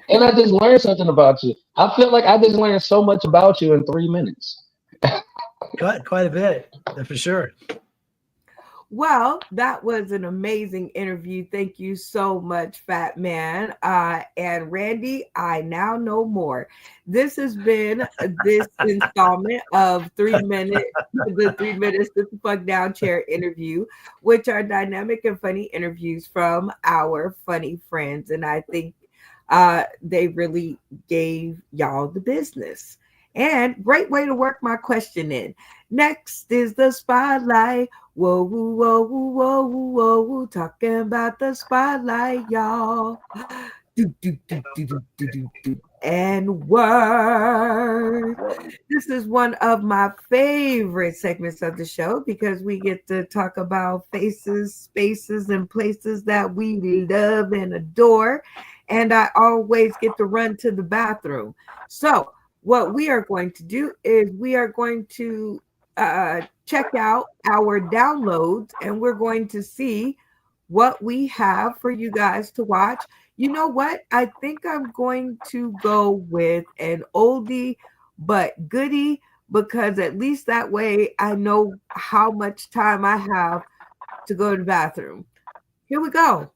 And I just learned something about you. I feel like I just learned so much about you in 3 minutes. Quite a bit, for sure. Well, that was an amazing interview. Thank you so much, Fat Man. And Randy, I now know more. This has been this installment of 3 minutes, the 3 minutes Sit the Fuck Down Chair interview, which are dynamic and funny interviews from our funny friends. And I think they really gave y'all the business. And great way to work my question in. Next is the spotlight. Whoa, whoa, whoa, whoa, whoa, whoa, talking about the spotlight, y'all. Do, do, do, do, do, do, do, do. And word. This is one of my favorite segments of the show because we get to talk about faces, spaces, and places that we love and adore. And I always get to run to the bathroom. So what we are going to do is we are going to check out our downloads and we're going to see what we have for you guys to watch. You know what? I think I'm going to go with an oldie but goodie because at least that way I know how much time I have to go to the bathroom. Here we go.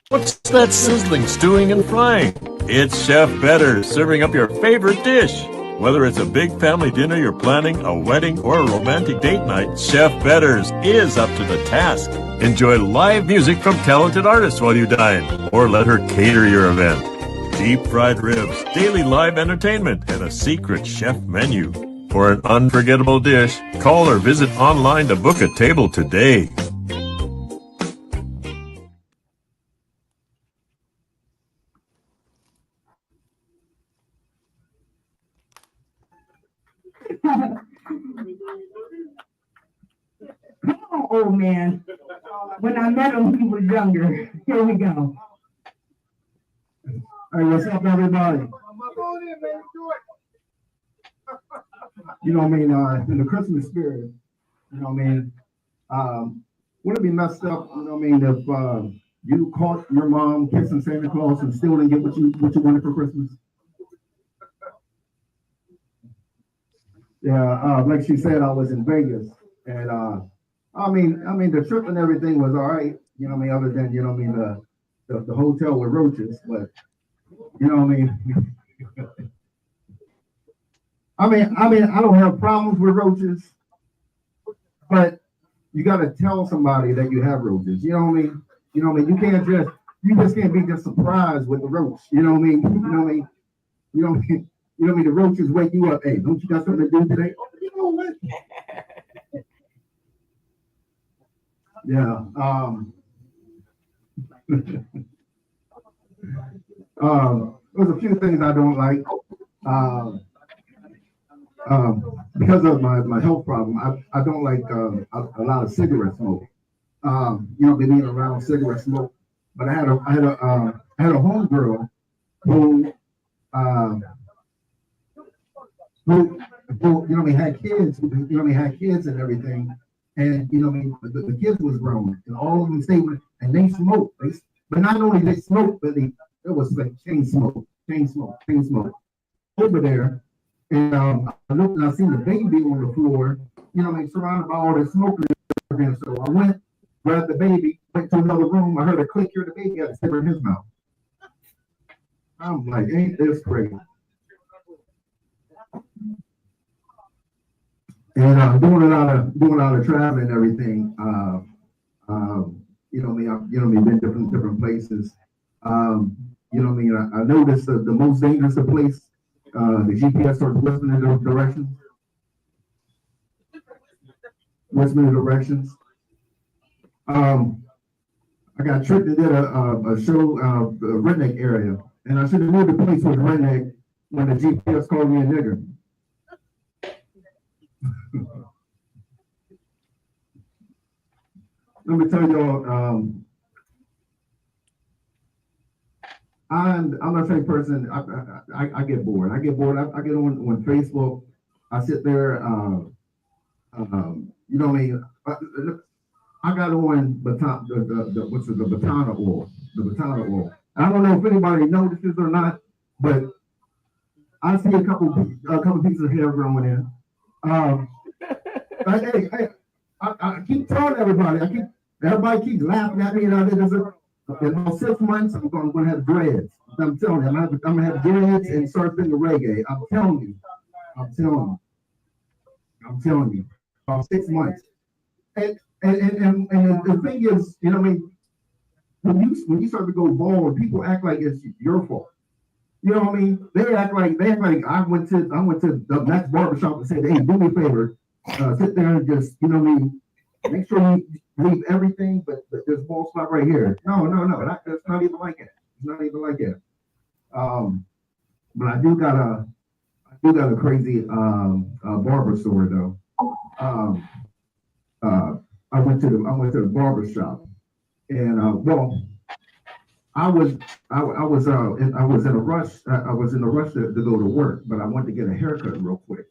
What's that sizzling, stewing, and frying? It's Chef Better serving up your favorite dish. Whether it's a big family dinner you're planning, a wedding, or a romantic date night, Chef Better's is up to the task. Enjoy live music from talented artists while you dine, or let her cater your event. Deep fried ribs, daily live entertainment, and a secret chef menu. For an unforgettable dish, call or visit online to book a table today. Come on, old man. When I met him, he was younger. Here we go. Hey, what's up, everybody? You know what I mean? In the Christmas spirit, you know what I mean? Wouldn't it be messed up, you know what I mean, if you caught your mom kissing Santa Claus and still didn't get what you wanted for Christmas? Yeah, like she said, I was in Vegas, and I mean, the trip and everything was all right, you know what I mean, other than, you know what I mean, the hotel with roaches, but you know what I mean. I mean, I don't have problems with roaches, but you got to tell somebody that you have roaches. You know what I mean? You know what I mean? You just can't be just surprised with the roach. You know what I mean? You know what I mean? You know what I mean? You know what I mean? The roaches wake you up. Hey, don't you got something to do today? Oh, you know what? Yeah. There's a few things I don't like. Because of my health problem, I don't like a lot of cigarette smoke. You know, being around cigarette smoke. But I had a homegirl who you know what I mean, had kids, you know what I mean, had kids and everything. And you know what I mean, the kids was grown and all of them stayed with, and they smoked. But not only they smoked, but it was like chain smoke over there. And I looked and I seen the baby on the floor, you know what I mean, surrounded by all this smoke. And so I went, grabbed the baby, went to another room. I heard a click here, the baby had a cigarette in his mouth. I'm like, ain't this crazy? And doing a lot of traveling and everything. You know what I mean, been different places. You know what I mean, I noticed the most dangerous place. The GPS starts whistling in those directions. I got tricked and did a show, the redneck area, and I should have knew the place was redneck when the GPS called me a nigger. Let me tell y'all, I'm not the same person. I get bored. I get on Facebook. I sit there. You know what I mean? I got on baton, the Batana oil, the Batana oil. I don't know if anybody notices or not, but I see a couple pieces of hair growing in. I keep telling everybody. Everybody keeps laughing at me. In about 6 months, I'm going to have dreads. I'm telling you, I'm going to have dreads and start singing reggae. I'm telling you. About 6 months. And the thing is, you know what I mean? When you start to go bald, people act like it's your fault. You know what I mean? They act like I went to the next barbershop and said, "Hey, do me a favor, sit there and just, you know what I mean, make sure you leave everything, but there's bald spot right here." No, that's not even like it. It's not even like it. But I do got a crazy barber story though. I went to the barber shop, and I was in a rush. I was in a rush to go to work, but I wanted to get a haircut real quick.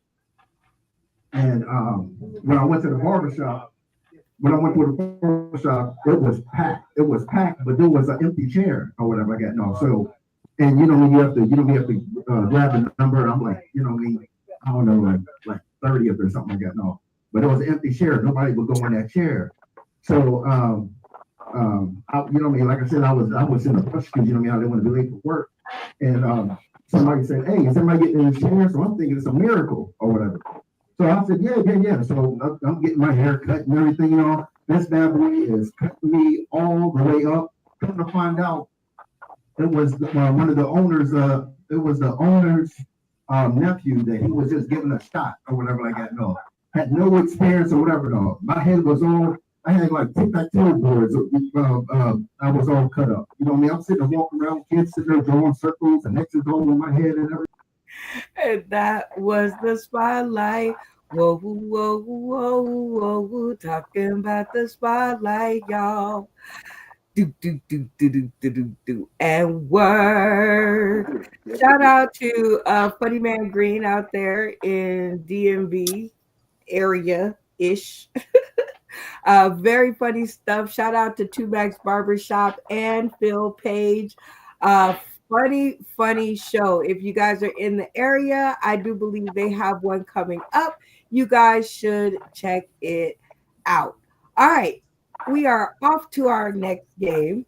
And when I went to the barber shop, it was packed, but there was an empty chair or whatever I got. No, so, and you have to grab the number. I'm like, I don't know, like 30th or something like that. No, but it was an empty chair. Nobody would go in that chair. So, like I said, I was in a rush because I didn't want to be late for work. And somebody said, "Hey, is somebody getting in the chair?" So I'm thinking it's a miracle or whatever. So I said, yeah. So I'm getting my hair cut and everything, This bad boy is cutting me all the way up. Come to find out, it was one of the owners. It was the owner's nephew that he was just giving a shot or whatever like that. No, had no experience or whatever. No, my head was all. I had like tic-tac-toe boards. I was all cut up. You know what I mean? I'm sitting there walking around, kids sitting there drawing circles and X's all over my head and everything. And that was the spotlight. Whoa, whoa, whoa, whoa, whoa, talking about the spotlight, y'all. Do, do, do, do, do, do, do, do, and word. Shout out to Funny Man Green out there in DMV area-ish. Very funny stuff. Shout out to Two Max Barbershop and Phil Page. Funny show. If you guys are in the area, I do believe they have one coming up. You guys should check it out. All right, we are off to our next game,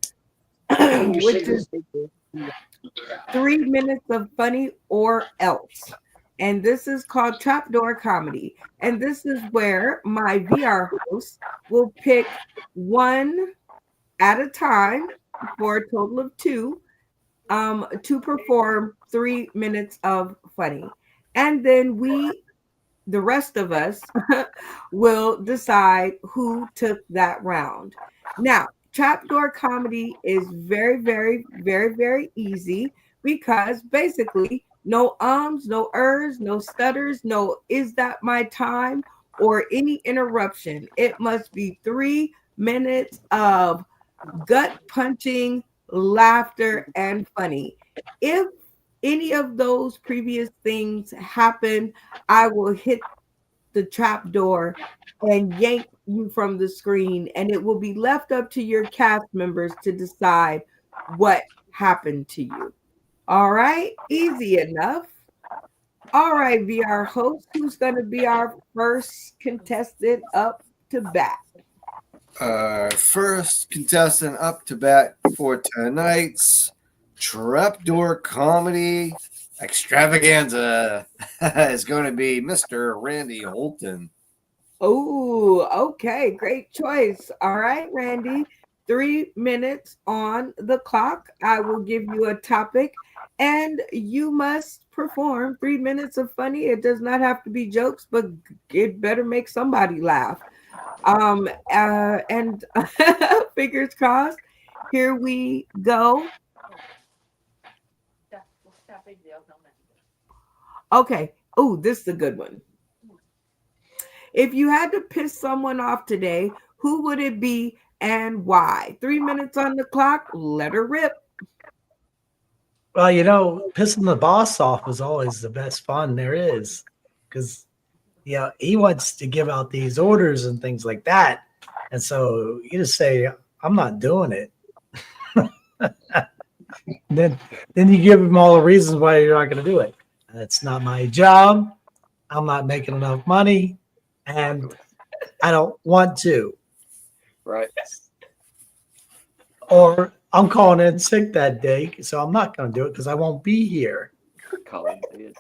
which is 3 minutes of funny or else. And this is called Trapdoor Comedy. And this is where my VR host will pick one at a time for a total of two to perform 3 minutes of funny. And then the rest of us will decide who took that round. Now, Trapdoor Comedy is very, very, very, very easy because basically no ums, no ers, no stutters, no is that my time or any interruption. It must be 3 minutes of gut punching, laughter, and funny. If any of those previous things happen, I will hit the trap door and yank you from the screen, and it will be left up to your cast members to decide what happened to you. All right, easy enough. All right, VR host, who's going to be our first contestant up to bat? First contestant up to bat for tonight's Trapdoor Comedy Extravaganza is going to be Mr. Randy Holton. Oh, okay. Great choice. All right, Randy. 3 minutes on the clock. I will give you a topic and you must perform 3 minutes of funny. It does not have to be jokes, but it better make somebody laugh. And fingers crossed. Here we go. Okay. Oh, this is a good one. If you had to piss someone off today, who would it be and why? 3 minutes on the clock. Let her rip. Well, pissing the boss off is always the best fun there is because he wants to give out these orders and things like that. And so you just say, I'm not doing it. then you give him all the reasons why you're not going to do it. It's not my job. I'm not making enough money, and I don't want to. Right. Or I'm calling in sick that day, so I'm not going to do it because I won't be here. Colin did.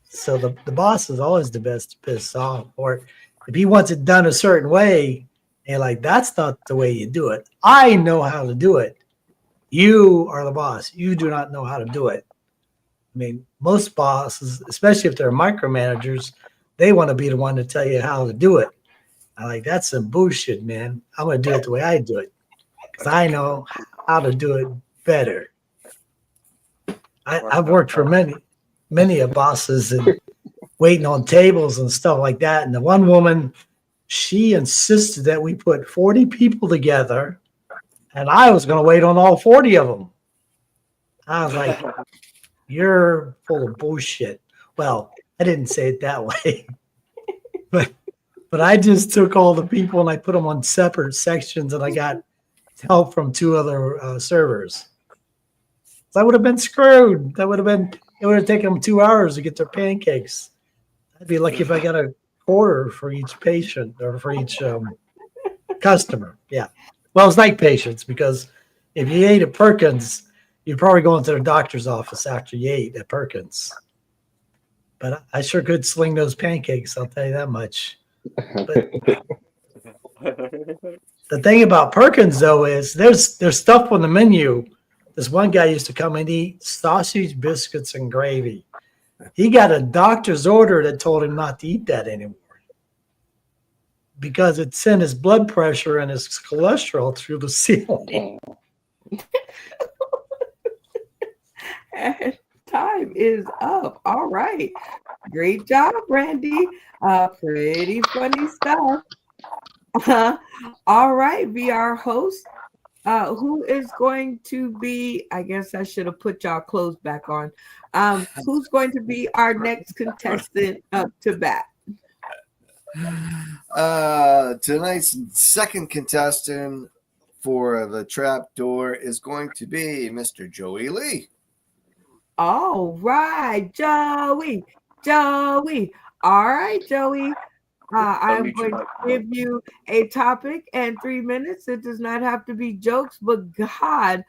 So the boss is always the best to piss off. Or if he wants it done a certain way, and like, that's not the way you do it. I know how to do it. You are the boss. You do not know how to do it. I mean, most bosses, especially if they're micromanagers, they want to be the one to tell you how to do it. I'm like, that's some bullshit, man. I'm going to do it the way I do it because I know how to do it better. I've worked for many of bosses and waiting on tables and stuff like that. And the one woman, she insisted that we put 40 people together, and I was going to wait on all 40 of them. I was like, you're full of bullshit. Well, I didn't say it that way, but I just took all the people and I put them on separate sections, and I got help from 2 other servers. So I would have been screwed. It would have taken them 2 hours to get their pancakes. I'd be lucky if I got a quarter for each patient or for each customer. Yeah. Well, it's like patients, because if you ate at Perkins, you're probably going to the doctor's office after you ate at Perkins. But I sure could sling those pancakes, I'll tell you that much. But the thing about Perkins, though, is there's stuff on the menu. This one guy used to come and eat sausage, biscuits, and gravy. He got a doctor's order that told him not to eat that anymore because it sent his blood pressure and his cholesterol through the ceiling. And time is up. All right. Great job, Randy. Pretty funny stuff. All right, VR host. Who is going to be, I guess I should have put y'all clothes back on. Who's going to be our next contestant up to bat? Tonight's second contestant for the trap door is going to be Mr. Joey Lee. All right, Joey. All right, Joey. I'm going to give you a topic and 3 minutes. It does not have to be jokes, but God,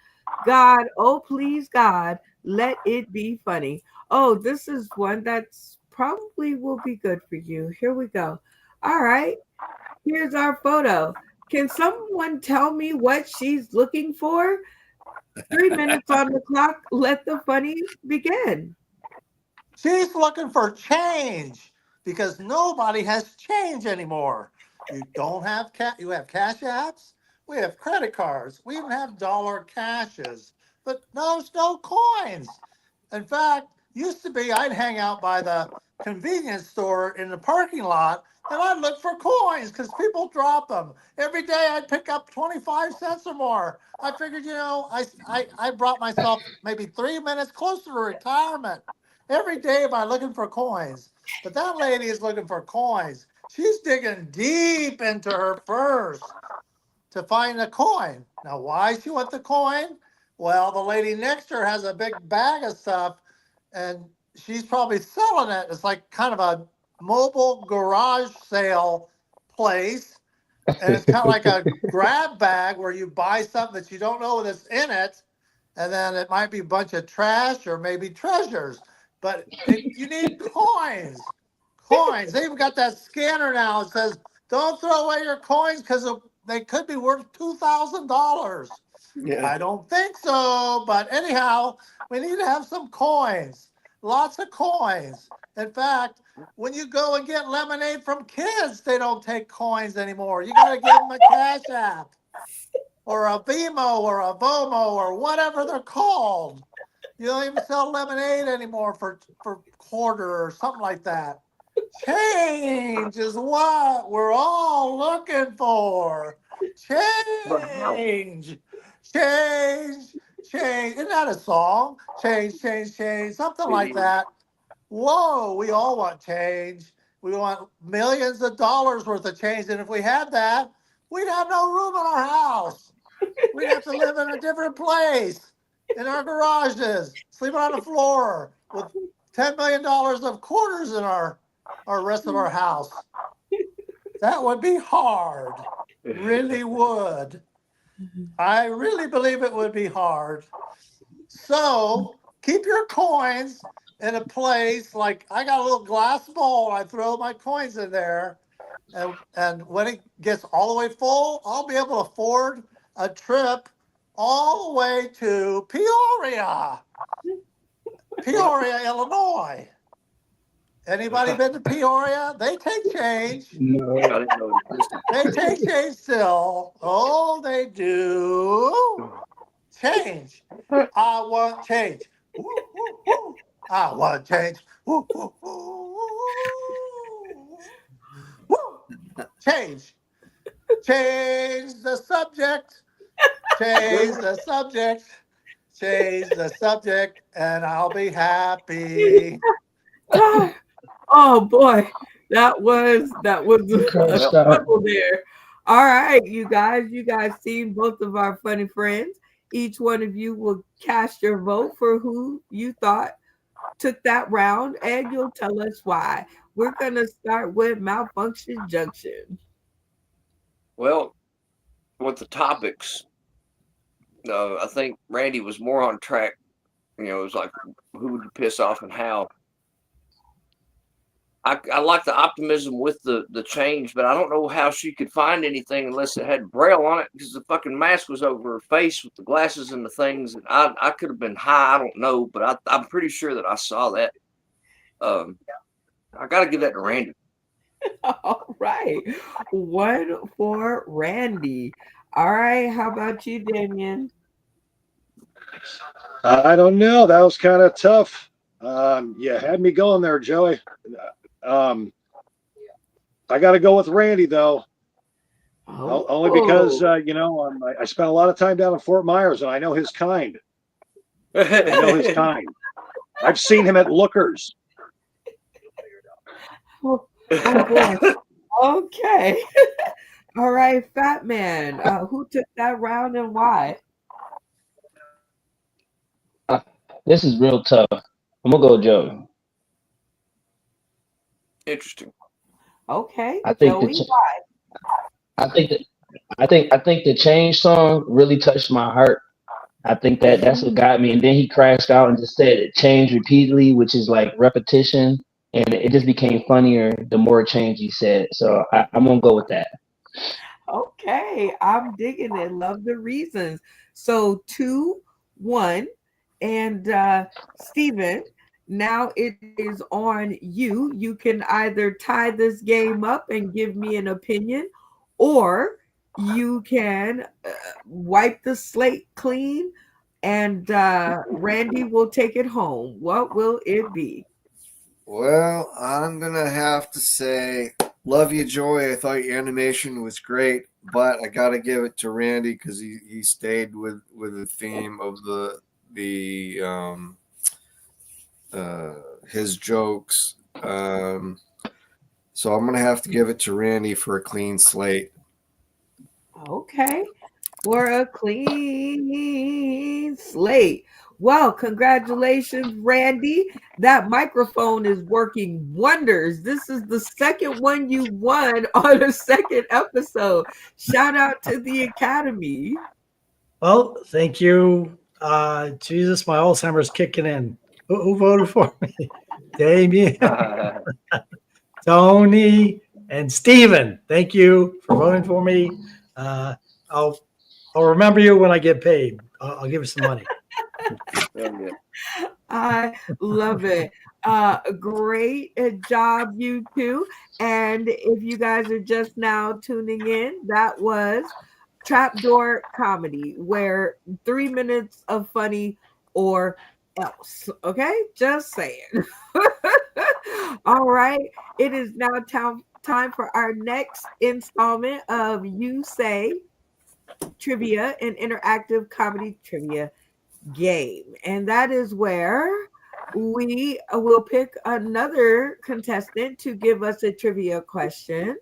oh, please, God, let it be funny. Oh, this is one that's probably will be good for you. Here we go. All right. Here's our photo. Can someone tell me what she's looking for? 3 minutes on the clock. Let the funny begin. She's looking for change because nobody has change anymore. You don't have you have cash apps, we have credit cards, we even have dollar cashes, but there's no coins. In fact, used to be I'd hang out by the convenience store in the parking lot and I'd look for coins because people drop them. Every day I'd pick up 25 cents or more. I figured, I brought myself maybe 3 minutes closer to retirement every day by looking for coins. But that lady is looking for coins. She's digging deep into her purse to find a coin. Now, why she want the coin? Well, the lady next to her has a big bag of stuff, and she's probably selling it. It's like kind of a mobile garage sale place. And it's kind of like a grab bag where you buy something that you don't know that's in it. And then it might be a bunch of trash or maybe treasures. But you need coins. They even got that scanner now. It says, don't throw away your coins because they could be worth $2,000. Yeah. I don't think so. But anyhow, we need to have some coins. Lots of coins. In fact, when you go and get lemonade from kids, they don't take coins anymore. You got to give them a Cash App or a Vimo or a Vomo or whatever they're called. You don't even sell lemonade anymore for quarter or something like that. Change is what we're all looking for. Change. Isn't that a song? Change. Something like that. Whoa, we all want change. We want millions of dollars worth of change. And if we had that, we'd have no room in our house. We'd have to live in a different place, in our garages, sleeping on the floor with $10 million of quarters in our rest of our house. That would be hard. Really would. I really believe it would be hard. So keep your coins in a place like I got a little glass bowl. I throw my coins in there. And when it gets all the way full, I'll be able to afford a trip all the way to Peoria, Illinois. Anybody been to Peoria? They take change. No. I didn't know it existed. They take change still. Oh, they do. Change. I want change. Woo, woo, woo. I want change. Woo, woo, woo. Woo. Change. Change the subject. Change the subject. Change the subject, and I'll be happy. Oh boy, that was Crashed a out. couple there. All right, you guys seen both of our funny friends. Each one of you will cast your vote for who you thought took that round, and you'll tell us why. We're gonna start with Malfunction Junction. Well, with the topics, I think Randy was more on track. You know, it was like, who would you piss off and how? I like the optimism with the change, but I don't know how she could find anything unless it had Braille on it, because the fucking mask was over her face with the glasses and the things. And I could have been high, I don't know, but I'm pretty sure that I saw that. I got to give that to Randy. All right, one for Randy. All right, how about you, Damien? I don't know. That was kind of tough. You had me going there, Joey. I got to go with Randy, though. Only because, I spent a lot of time down in Fort Myers, and I know his kind. I know his kind. I've seen him at Lookers. Oh boy. Okay. All right, Fat Man. Who took that round and why? This is real tough. I'm gonna go Joey. Interesting. Okay. I think Joey, the why? I think the change song really touched my heart. I think that's what got me. And then he crashed out and just said it changed repeatedly, which is like repetition, and it just became funnier the more change he said. So I'm gonna go with that. Okay, I'm digging it. Love the reasons. So 2-1, and Steven, now it is on you. You can either tie this game up and give me an opinion, or you can wipe the slate clean, and Randy will take it home. What will it be? Well, I'm gonna have to say, love you, Joey. I thought your animation was great, but I gotta give it to Randy because he stayed with the theme of his jokes. So I'm gonna have to give it to Randy for a clean slate. Okay, for a clean slate. Well, congratulations, Randy. That microphone is working wonders. This is the second one you won on a second episode. Shout out to the Academy. Well, thank you. Jesus, my Alzheimer's kicking in. Who voted for me? Damien, Tony, and Steven. Thank you for voting for me. I'll remember you when I get paid. I'll give you some money. I love it. Great job, you two. And if you guys are just now tuning in, that was Trapdoor Comedy, where 3 minutes of funny or else. Okay, just saying. All right, it is now time for our next installment of You Say Trivia, an interactive comedy trivia game, and that is where we will pick another contestant to give us a trivia question,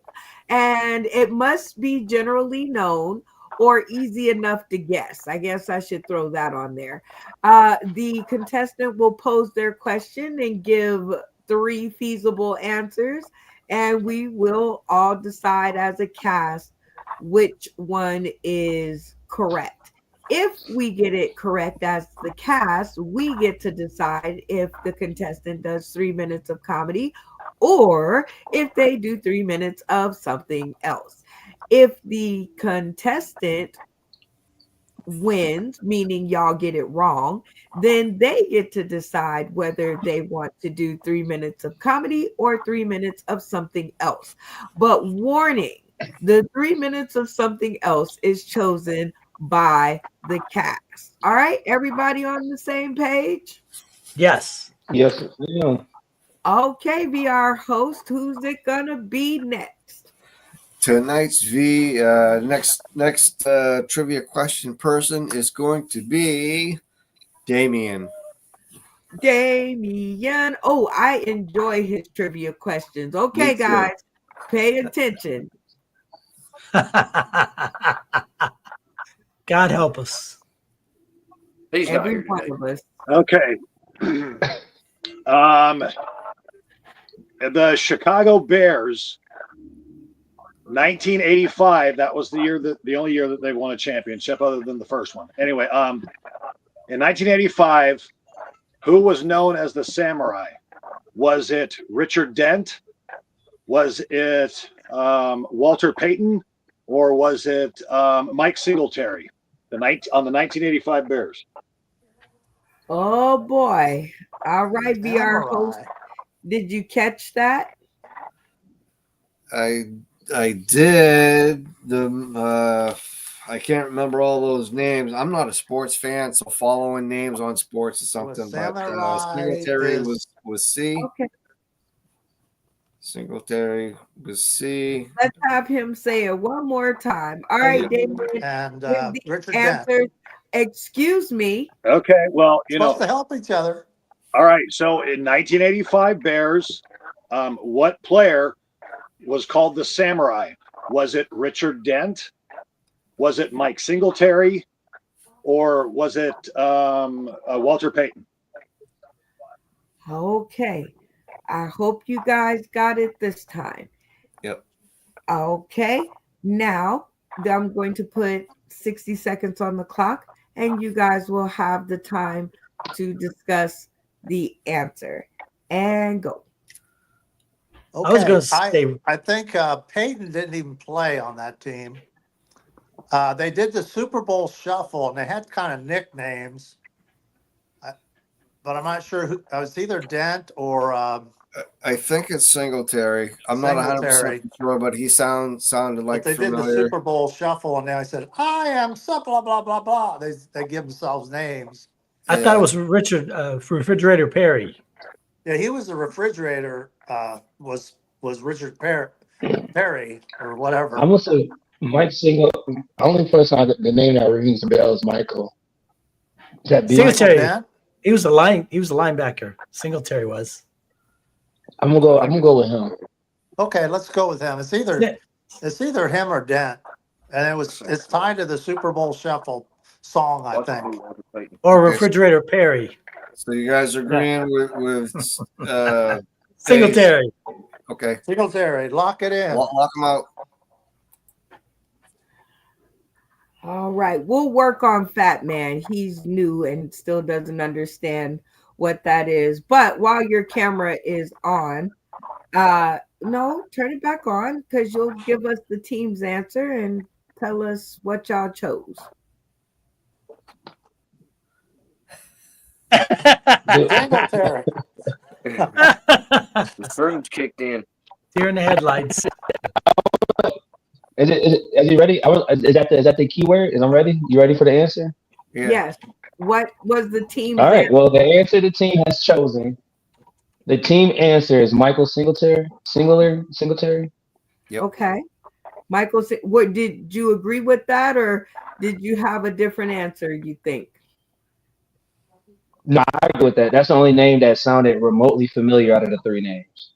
and it must be generally known or easy enough to guess. I guess I should throw that on there. The contestant will pose their question and give 3 feasible answers, and we will all decide as a cast which one is correct. If we get it correct as the cast, we get to decide if the contestant does 3 minutes of comedy or if they do 3 minutes of something else. If the contestant wins, meaning y'all get it wrong, then they get to decide whether they want to do 3 minutes of comedy or 3 minutes of something else. But warning, the 3 minutes of something else is chosen by the cast. All right, everybody on the same page? Yes. Yes, ma'am. Okay, VR host, who's it gonna be next? Tonight's next trivia question person is going to be Damien. Damien. Oh, I enjoy his trivia questions. Okay, Me too. guys, pay attention. God help us. He's not Every here one today. of us. Okay. The Chicago Bears, 1985. That was the only year that they won a championship, other than the first one. Anyway, in 1985, who was known as the Samurai? Was it Richard Dent? Was it Walter Payton? Or was it Mike Singletary? On the 1985 Bears. Oh boy. All right, VR host. Samurai. Did you catch that? I did the I can't remember all those names. I'm not a sports fan, so following names on sports is something. But Samurai Singletary is- was C. Okay. Singletary was C. Let's have him say it one more time. All right, David. And Give the Richard Dent. answers. Excuse me. Okay, well, Supposed to help each other. all right. So in 1985 Bears, what player was called the Samurai? Was it Richard Dent? Was it Mike Singletary? Or was it Walter Payton? Okay. I hope you guys got it this time. Yep. Okay. Now I'm going to put 60 seconds on the clock, and you guys will have the time to discuss the answer. And go. Okay. I was going to say, I think Peyton didn't even play on that team. They did the Super Bowl shuffle, and they had kind of nicknames. But I'm not sure who. I was either Dent or I think it's Singletary. I'm not Singletary. 100% sure, but he sounded like but they did the familiar. Super Bowl shuffle, and I said, "I am so blah blah blah blah." They give themselves names. I thought it was Richard Refrigerator Perry. Yeah, he was the refrigerator. Was Richard Perry or whatever? I'm gonna say Mike Single. Only person the name that rings the bell is Michael. Is that B? Singletary. Dent? He was a linebacker. Singletary was. I'm gonna go with him. Okay, let's go with him. It's either him or Dent, and it's tied to the Super Bowl shuffle song, I think. Or Refrigerator Perry. So you guys are agreeing with Singletary. Okay. Singletary, lock it in. Lock them out. All right. We'll work on Fat Man. He's new and still doesn't understand what that is. But while your camera is on, no, turn it back on because you'll give us the team's answer and tell us what y'all chose. Singletary. The phone's kicked in. Deer in the headlights. Is he ready? Is that the keyword? Is I'm ready? You ready for the answer? Yeah. Yes. What was the team's All right. answer? Well, the answer the team has chosen. The team answer is Michael Singletary. Singletary. Yep. Okay. Michael, what did you agree with that, or did you have a different answer? You think? No, I agree with that. That's the only name that sounded remotely familiar out of the three names.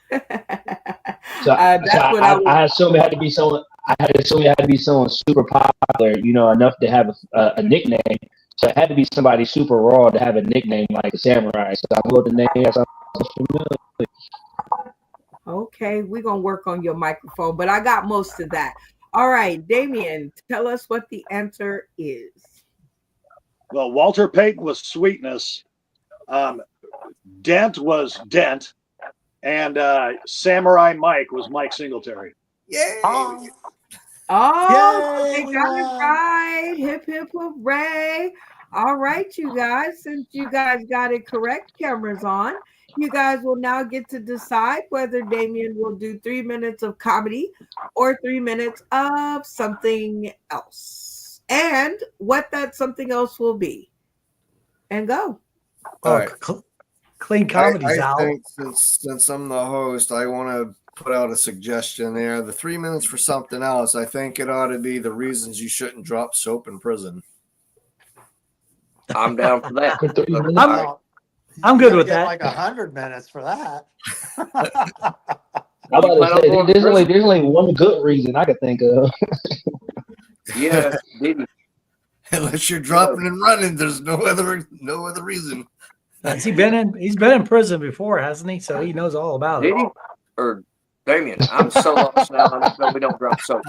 So, That's what I was. I assume it had to be someone. I had to assume it had to be someone super popular, enough to have a nickname. So it had to be somebody super raw to have a nickname like a samurai. So I wrote the name that sounds familiar. Okay, we're gonna work on your microphone, but I got most of that. All right, Damien, tell us what the answer is. Well, Walter Payton was Sweetness. Dent was Dent. And Samurai Mike was Mike Singletary. Yay! Oh, Yay, they we got it won. right. Hip, hip, hooray. All right, you guys, since you guys got it correct, cameras on. You guys will now get to decide whether Damien will do 3 minutes of comedy or 3 minutes of something else, and what that something else will be. And go. Oh, All right. Clean comedy's I out. think since I'm the host, I want to put out a suggestion there. The 3 minutes for something else, I think it ought to be the reasons you shouldn't drop soap in prison. I'm down for that. For 3 minutes. Well, I'm you're good with gonna get that. like 100 minutes for that. I'm about Plan to on say going to there's only one good reason I could think of. Yeah, Diddy. Unless you're dropping and running, there's no other reason. Has he been in? He's been in prison before, hasn't he? So he knows all about it. Diddy or Damien. I'm so lost now. I just know we don't drop soap.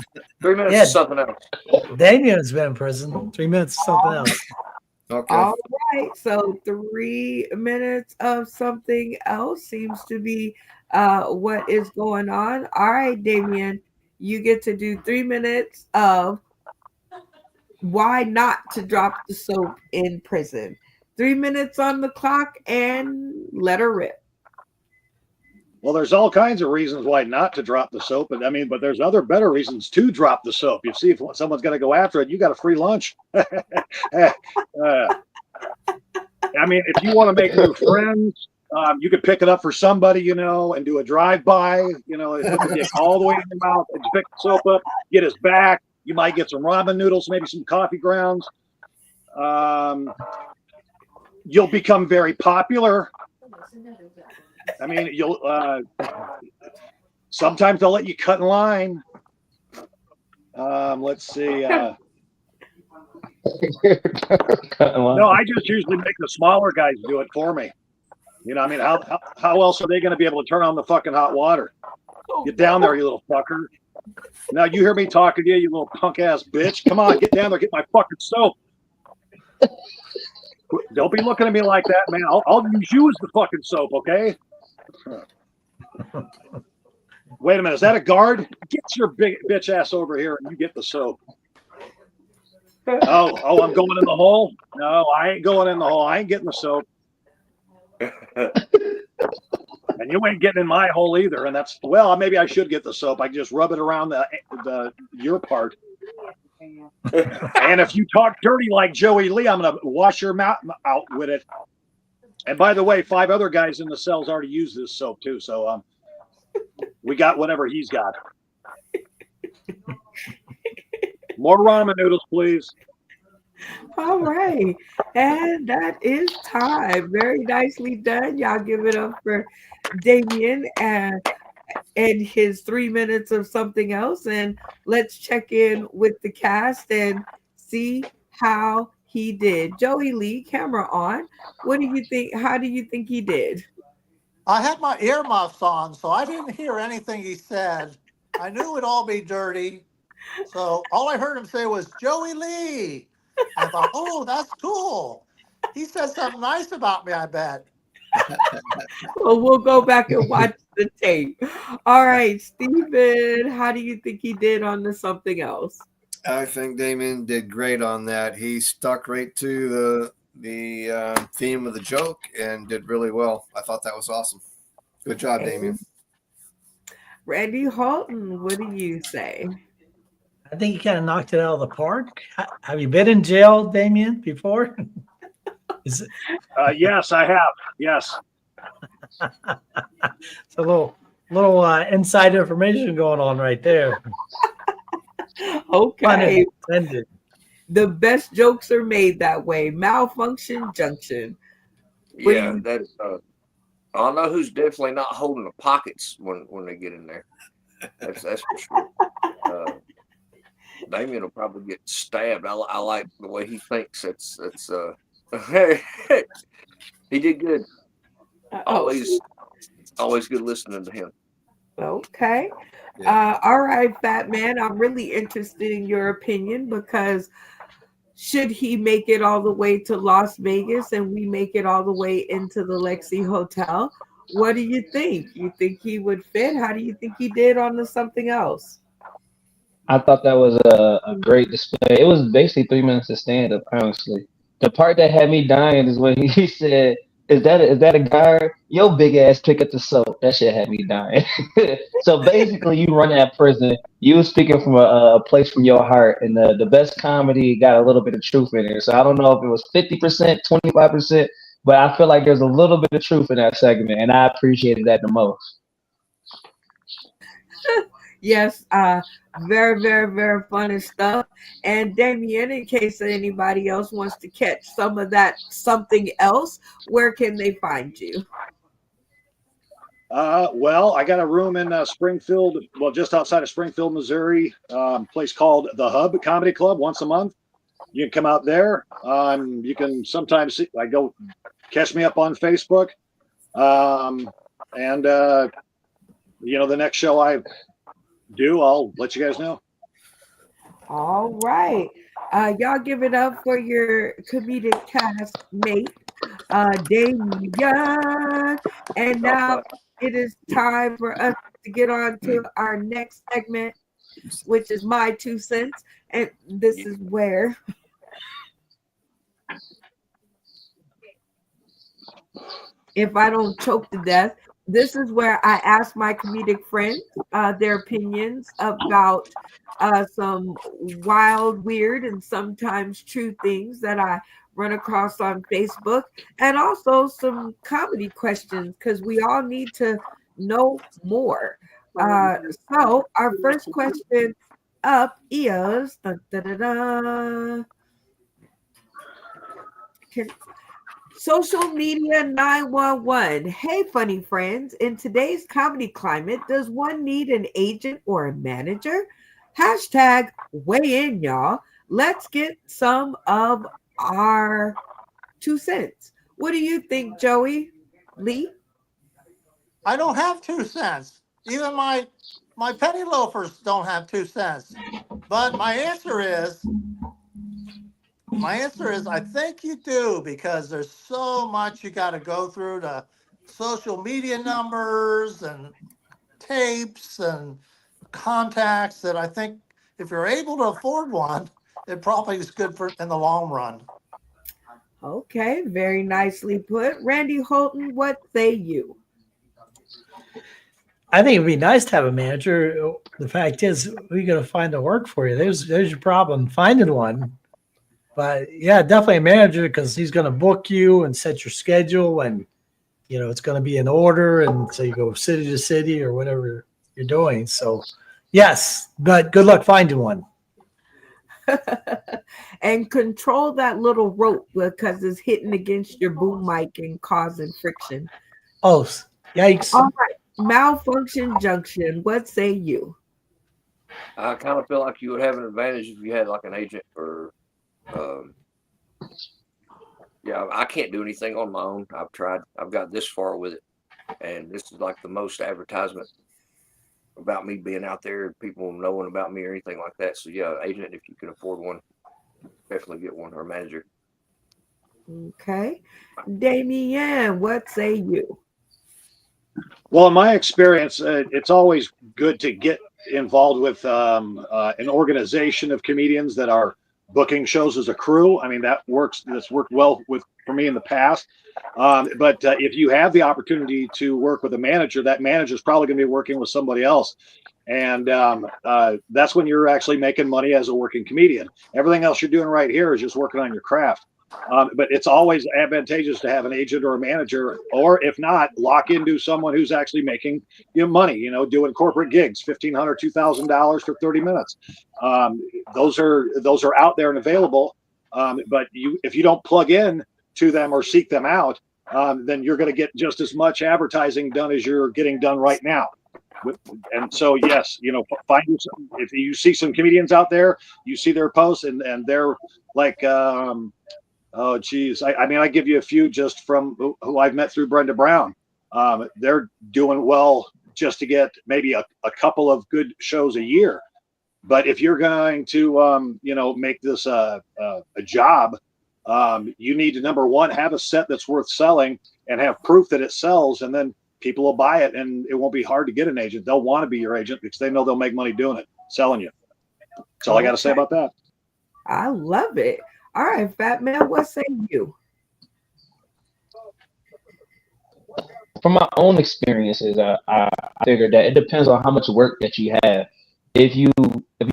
3 minutes Yeah. is something else. Damien's been in prison. 3 minutes is something else. Okay. All right, so 3 minutes of something else seems to be what is going on. All right, Damien, you get to do 3 minutes of why not to drop the soap in prison. 3 minutes on the clock and let her rip. Well, there's all kinds of reasons why not to drop the soap, but there's other better reasons to drop the soap. You see, if someone's going to go after it, you got a free lunch. If you want to make new friends, you could pick it up for somebody, and do a drive-by. Put the dick all the way in your mouth and pick the soap up, get his back. You might get some ramen noodles, maybe some coffee grounds. You'll become very popular. You'll sometimes they'll let you cut in line. Let's see. No, I just usually make the smaller guys do it for me. How else are they going to be able to turn on the fucking hot water? Get down there, you little fucker. Now you hear me talking to you, you little punk ass bitch. Come on, get down there, get my fucking soap. Don't be looking at me like that, man. I'll use you as the fucking soap, okay? Wait a minute, is that a guard? Get your big bitch ass over here and you get the soap. Oh, I'm going in the hole? No, I ain't going in the hole. I ain't getting the soap. And you ain't getting in my hole either. And maybe I should get the soap. I can just rub it around your part. And if you talk dirty like Joey Lee, I'm going to wash your mouth out with it. And by the way, 5 other guys in the cells already use this soap too. So we got whatever he's got. More ramen noodles, please. All right, and that is time. Very nicely done. Y'all give it up for Damien and his 3 minutes of something else. And let's check in with the cast and see how he did. Joey Lee, camera on. What do you think? How do you think he did? I had my earmuffs on, so I didn't hear anything he said. I knew it'd all be dirty. So all I heard him say was, Joey Lee. I thought, oh, that's cool. He said something nice about me, I bet. Well, we'll go back and watch the tape. All right, Stephen, how do you think he did on the something else? I think Damien did great on that. He stuck right to the theme of the joke and did really well. I thought that was awesome. Good job, Damien. Randy Halton, what do you say? I think you kind of knocked it out of the park. Have you been in jail, Damien, before? Yes, I have. Yes. It's a little inside information going on right there. Okay. Pun intended. The best jokes are made that way. Malfunction junction. Yeah, that. I know who's definitely not holding the pockets when they get in there. That's for sure. Damien will probably get stabbed. I like the way he thinks. He did good. Always good listening to him. Okay. Yeah. All right, Fat Man. I'm really interested in your opinion because should he make it all the way to Las Vegas and we make it all the way into the Lexi Hotel? What do you think? You think he would fit? How do you think he did on the something else? I thought that was a great display. It was basically 3 minutes to stand up, honestly. The part that had me dying is when he said, is that a guard? Yo, big ass pick up the soap. That shit had me dying. So basically, you run that prison. You was speaking from a place from your heart, and the best comedy got a little bit of truth in it. So I don't know if it was 50%, 25%, but I feel like there's a little bit of truth in that segment, and I appreciated that the most. Yes, very, very, very funny stuff. And Damien, in case anybody else wants to catch some of that something else, where can they find you? Well, I got a room in Springfield, well, just outside of Springfield, Missouri, place called The Hub Comedy Club once a month. You can come out there. You can sometimes see, catch me up on Facebook. The next show I do, I'll let you guys know. All right. Y'all give it up for your comedic cast mate, Damien. And now it is time for us to get on to our next segment, which is my 2 cents. And this is where if I don't choke to death, this is where I ask my comedic friends their opinions about some wild, weird, and sometimes true things that I run across on Facebook, and also some comedy questions because we all need to know more. So our first question up is Social Media 911. Hey, funny friends. In today's comedy climate, does one need an agent or a manager? Hashtag weigh in, y'all. Let's get some of our 2 cents. What do you think, Joey? Lee? I don't have 2 cents. Even my penny loafers don't have 2 cents. But my answer is I think you do, because there's so much you got to go through to social media numbers and tapes and contacts that I think if you're able to afford one, it probably is good for in the long run. Okay, very nicely put. Randy Holton, what say you? I think it'd be nice to have a manager. The fact is, we got to find the work for you. There's your problem, finding one. But yeah, definitely a manager, because he's going to book you and set your schedule, and it's going to be in order, and so you go city to city or whatever you're doing. So yes, but good luck finding one. And control that little rope because it's hitting against your boom mic and causing friction. Oh, yikes. All right. Malfunction junction. What say you? I kind of feel like you would have an advantage if you had like an agent or I can't do anything on my own. I've tried. I've got this far with it, and this is like the most advertisement about me being out there, people knowing about me or anything like that. So yeah, agent, if you can afford one, definitely get one, or manager. Okay. Damien, what say you? Well, in my experience, it's always good to get involved with an organization of comedians that are booking shows as a crew. I mean, that's worked well for me in the past. But if you have the opportunity to work with a manager, that manager is probably going to be working with somebody else. And that's when you're actually making money as a working comedian. Everything else you're doing right here is just working on your craft. But it's always advantageous to have an agent or a manager, or if not, lock into someone who's actually making money, doing corporate gigs, $1,500, $2,000 for 30 minutes. Those are out there and available. But if you don't plug in to them or seek them out, then you're going to get just as much advertising done as you're getting done right now. And so, yes, find yourself, if you see some comedians out there, you see their posts and they're like, oh, geez. I mean, I give you a few just from who I've met through Brenda Brown. They're doing well just to get maybe a couple of good shows a year. But if you're going to, make this a job, you need to, number one, have a set that's worth selling and have proof that it sells. And then people will buy it, and it won't be hard to get an agent. They'll want to be your agent because they know they'll make money doing it, selling you. That's all I got to say about that. I love it. All right, Fat Man, what say you? From my own experiences, I figured that it depends on how much work that you have. If you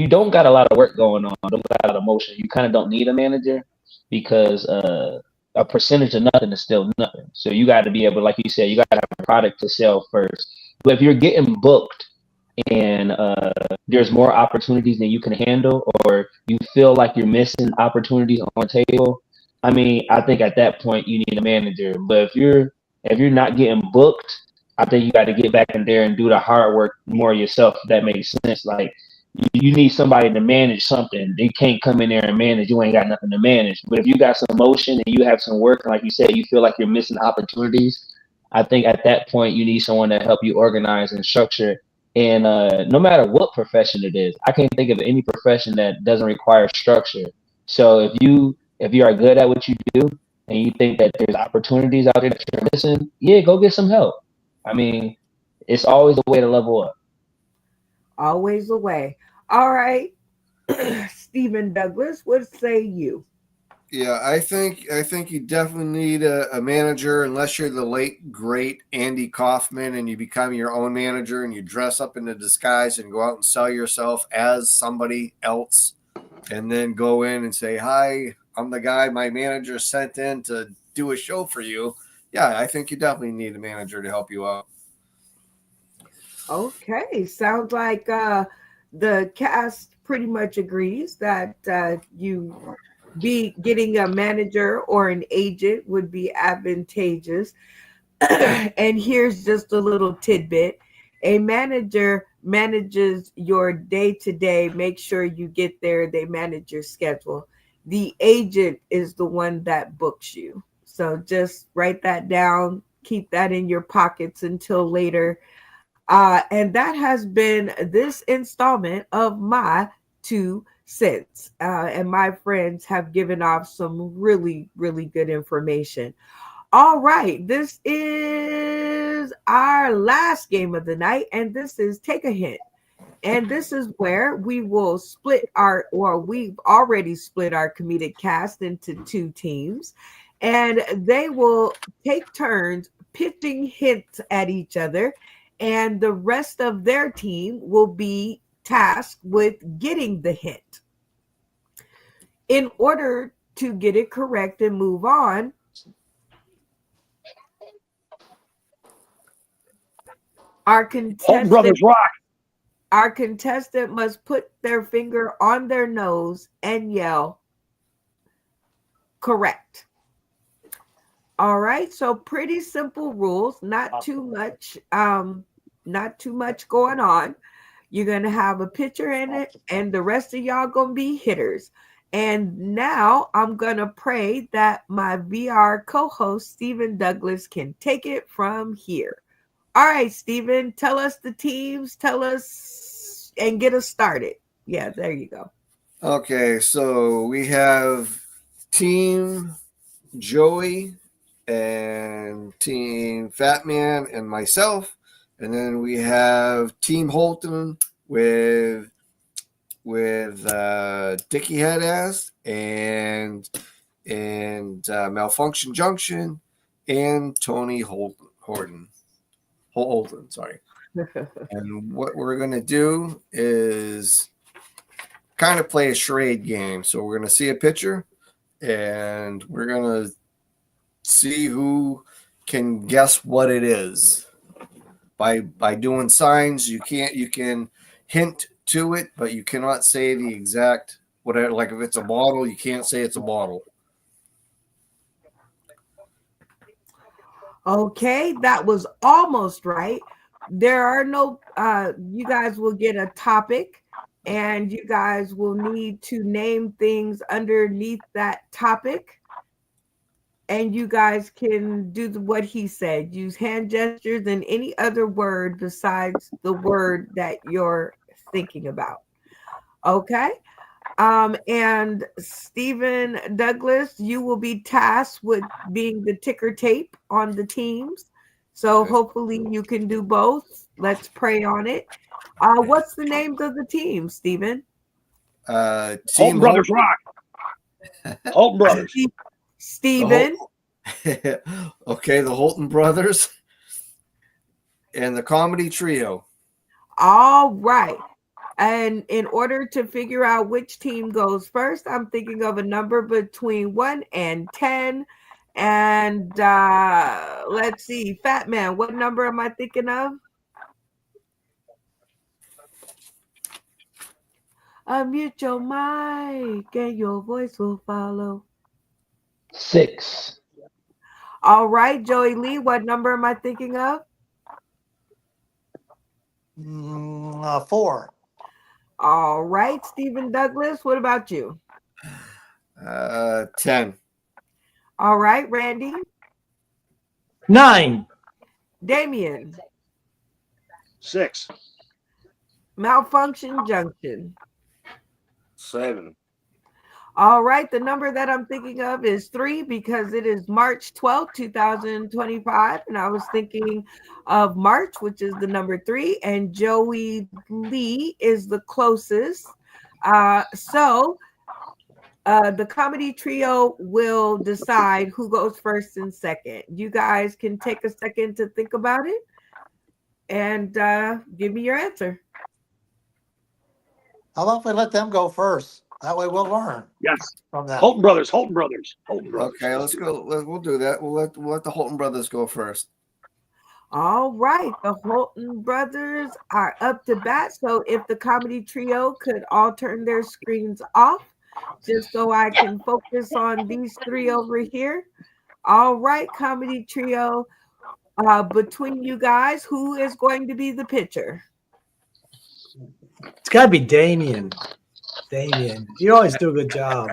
don't got a lot of work going on, don't got a lot of motion, you kind of don't need a manager because a percentage of nothing is still nothing. So you got to be able, like you said, you got to have a product to sell first. But if you're getting booked and there's more opportunities than you can handle, or you feel like you're missing opportunities on the table, I mean, I think at that point you need a manager. But if you're not getting booked, I think you got to get back in there and do the hard work more yourself, if that makes sense. Like, you need somebody to manage something. They can't come in there and manage. You ain't got nothing to manage. But if you got some motion and you have some work, and like you said, you feel like you're missing opportunities, I think at that point you need someone to help you organize and structure. And no matter what profession it is, I can't think of any profession that doesn't require structure. So if you are good at what you do and you think that there's opportunities out there that you're missing, yeah, go get some help. I mean, it's always a way to level up. Always a way. All right. Stephen Douglas, what say you? Yeah, I think you definitely need a manager, unless you're the late great Andy Kaufman and you become your own manager and you dress up in a disguise and go out and sell yourself as somebody else, and then go in and say, "Hi, I'm the guy my manager sent in to do a show for you." Yeah, I think you definitely need a manager to help you out. Okay, sounds like the cast pretty much agrees that you be getting a manager or an agent would be advantageous. And here's just a little tidbit. A manager manages your day-to-day, make sure you get there, they manage your schedule. The agent is the one that books you. So just write that down, keep that in your pockets until later. And that has been this installment of my 2 cents. And my friends have given off some really, really good information. All right, this is our last game of the night, and this is Take a Hint. And this is where we will we've already split our comedic cast into 2 teams, and they will take turns pitching hints at each other, and the rest of their team will be tasked with getting the hint. In order to get it correct and move on, our Holton Brothers rock. Our contestant must put their finger on their nose and yell, "Correct." All right, so pretty simple rules, not too much going on. You're gonna have a pitcher in it, and the rest of y'all gonna be hitters. And now I'm gonna pray that my VR co-host Stephen Douglas can take it from here. All right, Stephen, tell us the teams, and get us started. Yeah, there you go. Okay, so we have Team Joey and Team Fat Man and myself, and then we have Team Holton with Dickie Head Ass and Malfunction Junction and Tony Holton, sorry. And what we're going to do is kind of play a charade game. So we're going to see a picture and we're going to see who can guess what it is. By doing signs, you can hint to it, but you cannot say the exact whatever. Like if it's a bottle, you can't say it's a bottle. Okay, that was almost right. There are no, you guys will get a topic and you guys will need to name things underneath that topic. And you guys can do what he said, use hand gestures and any other word besides the word that you're thinking about. Okay. And Stephen Douglas, you will be tasked with being the ticker tape on the teams. So Okay. hopefully you can do both. Let's pray on it. What's the names of the team, Stephen? Holton Team Brothers rock. Holton Brothers. Stephen. Okay, the Holton Brothers and the Comedy Trio. All right. And in order to figure out which team goes first, I'm thinking of a number between 1 and 10. And let's see, Fat Man, what number am I thinking of? Unmute your mic and your voice will follow. 6. All right, Joey Lee, what number am I thinking of? 4. All right, Stephen Douglas, what about you? 10. All right, Randy. 9. Damien. 6. Malfunction Junction. 7. All right, the number that I'm thinking of is 3 because it is March 12th, 2025. And I was thinking of March, which is the number 3, and Joey Lee is the closest. So the Comedy Trio will decide who goes first and second. You guys can take a second to think about it and give me your answer. How about if we let them go first? That way we'll learn Yes. from that. Holton Brothers. Holton Brothers. Holton Brothers. Okay, let's go. We'll do that. We'll let the Holton Brothers go first. All right, the Holton Brothers are up to bat. So if the Comedy Trio could all turn their screens off, just so I can focus on these three over here. All right, Comedy Trio, between you guys, who is going to be the pitcher? It's got to be Damien. Damien, you always do a good job.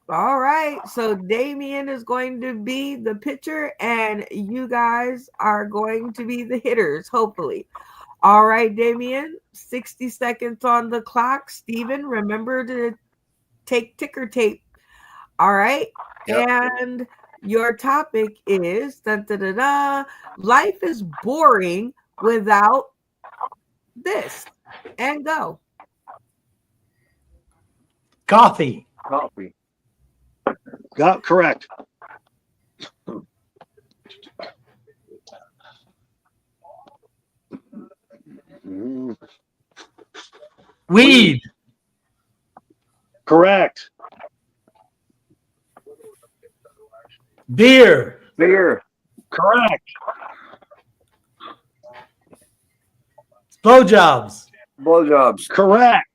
All right, so Damien is going to be the pitcher, and you guys are going to be the hitters, hopefully. All right, Damien, 60 seconds on the clock. Stephen, remember to take ticker tape. All right, and your topic is life is boring without this, and go. Coffee. Coffee. Got correct. Weed. Correct. Beer. Beer. Correct. Blowjobs. Blowjobs. Correct.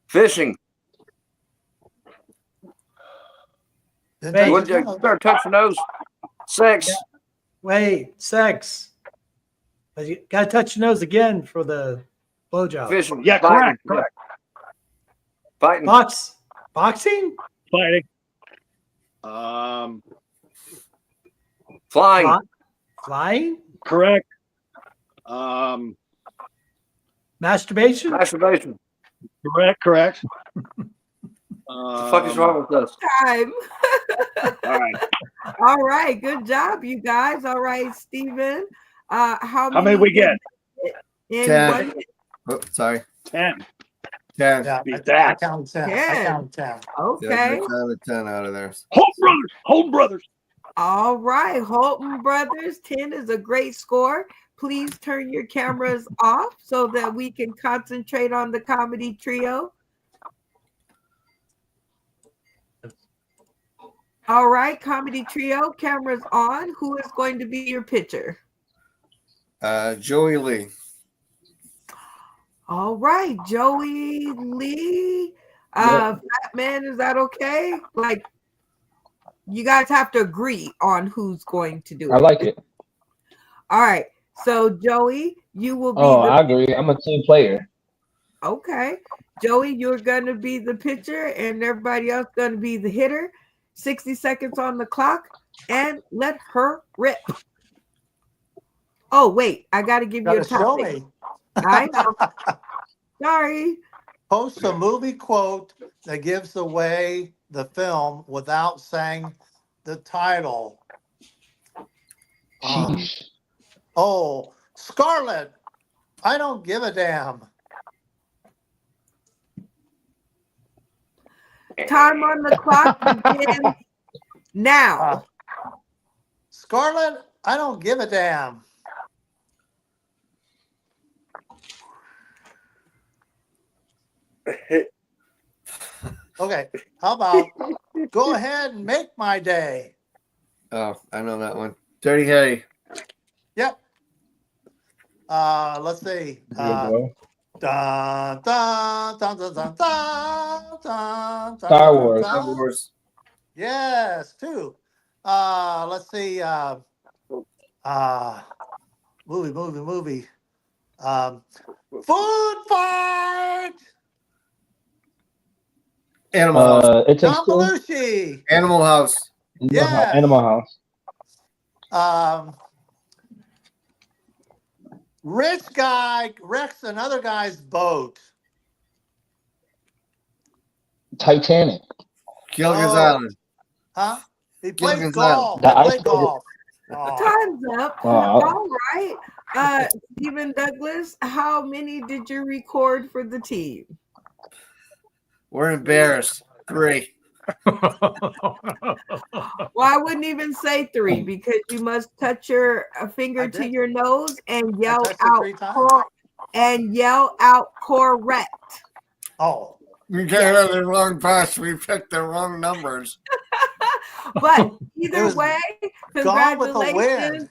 Fishing. Wait. Would you start touching those? Sex. Wait, sex. But you got to touch your nose again for the blowjob. Fishing. Yeah, correct. Correct. Fighting. Boxing? Fighting. Flying. Flying? Correct. Masturbation? Masturbation. Correct. Correct. What the fuck is wrong with us? Time. All right. All right, good job, you guys. All right, Stephen. How many we get? In 10. 1 minute? Oh, sorry. 10. 10. Yeah, Beat I that. count 10. I 10. count 10. Yeah, Okay. good job at 10 out of there. Holton Brothers. Holton Brothers. All right, Holton Brothers, 10 is a great score. Please turn your cameras off so that we can concentrate on the Comedy Trio. All right, Comedy Trio, cameras on. Who is going to be your pitcher? Joey Lee. All right, Joey Lee. Yep. Fat Man, is that okay? Like, you guys have to agree on who's going to do I it. like it. All right. So, Joey, you will be Oh, the I agree. I'm a team player. okay. Joey, you're gonna be the pitcher, and everybody else gonna be the hitter. 60 seconds on the clock, and let her rip. Oh, wait, I gotta give you a Gotta show topic. me. I know. Sorry. Post a movie quote that gives away the film without saying the title. Sheesh. Oh, Scarlett, I don't give a damn. Time on the clock begins now. Scarlett, I don't give a damn. Okay, how about go ahead and make my day? Oh, I know that one. Dirty Harry. Yep. Let's see. Good boy. Dun, dun, dun, dun, dun, dun, dun, Star Wars. Star Wars. Yes, two. Let's see. Movie. Food fight. Animal House. It takes John two. Belushi. Animal House. Yes. Animal House. Rich guy wrecks another guy's boat. Titanic. Gilligan's Oh. Island. Huh? He plays Gilligan's golf. Island. They The play ice golf. Oh. Time's up. Wow. All right. Stephen Douglas, how many did you record for the team? We're embarrassed. 3. Well, I wouldn't even say 3 because you must touch your finger I to did. your nose and yell touched it out 3 times. correct. Oh. We can't have the wrong pass. We picked the wrong numbers. But either was way, Gone with the congratulations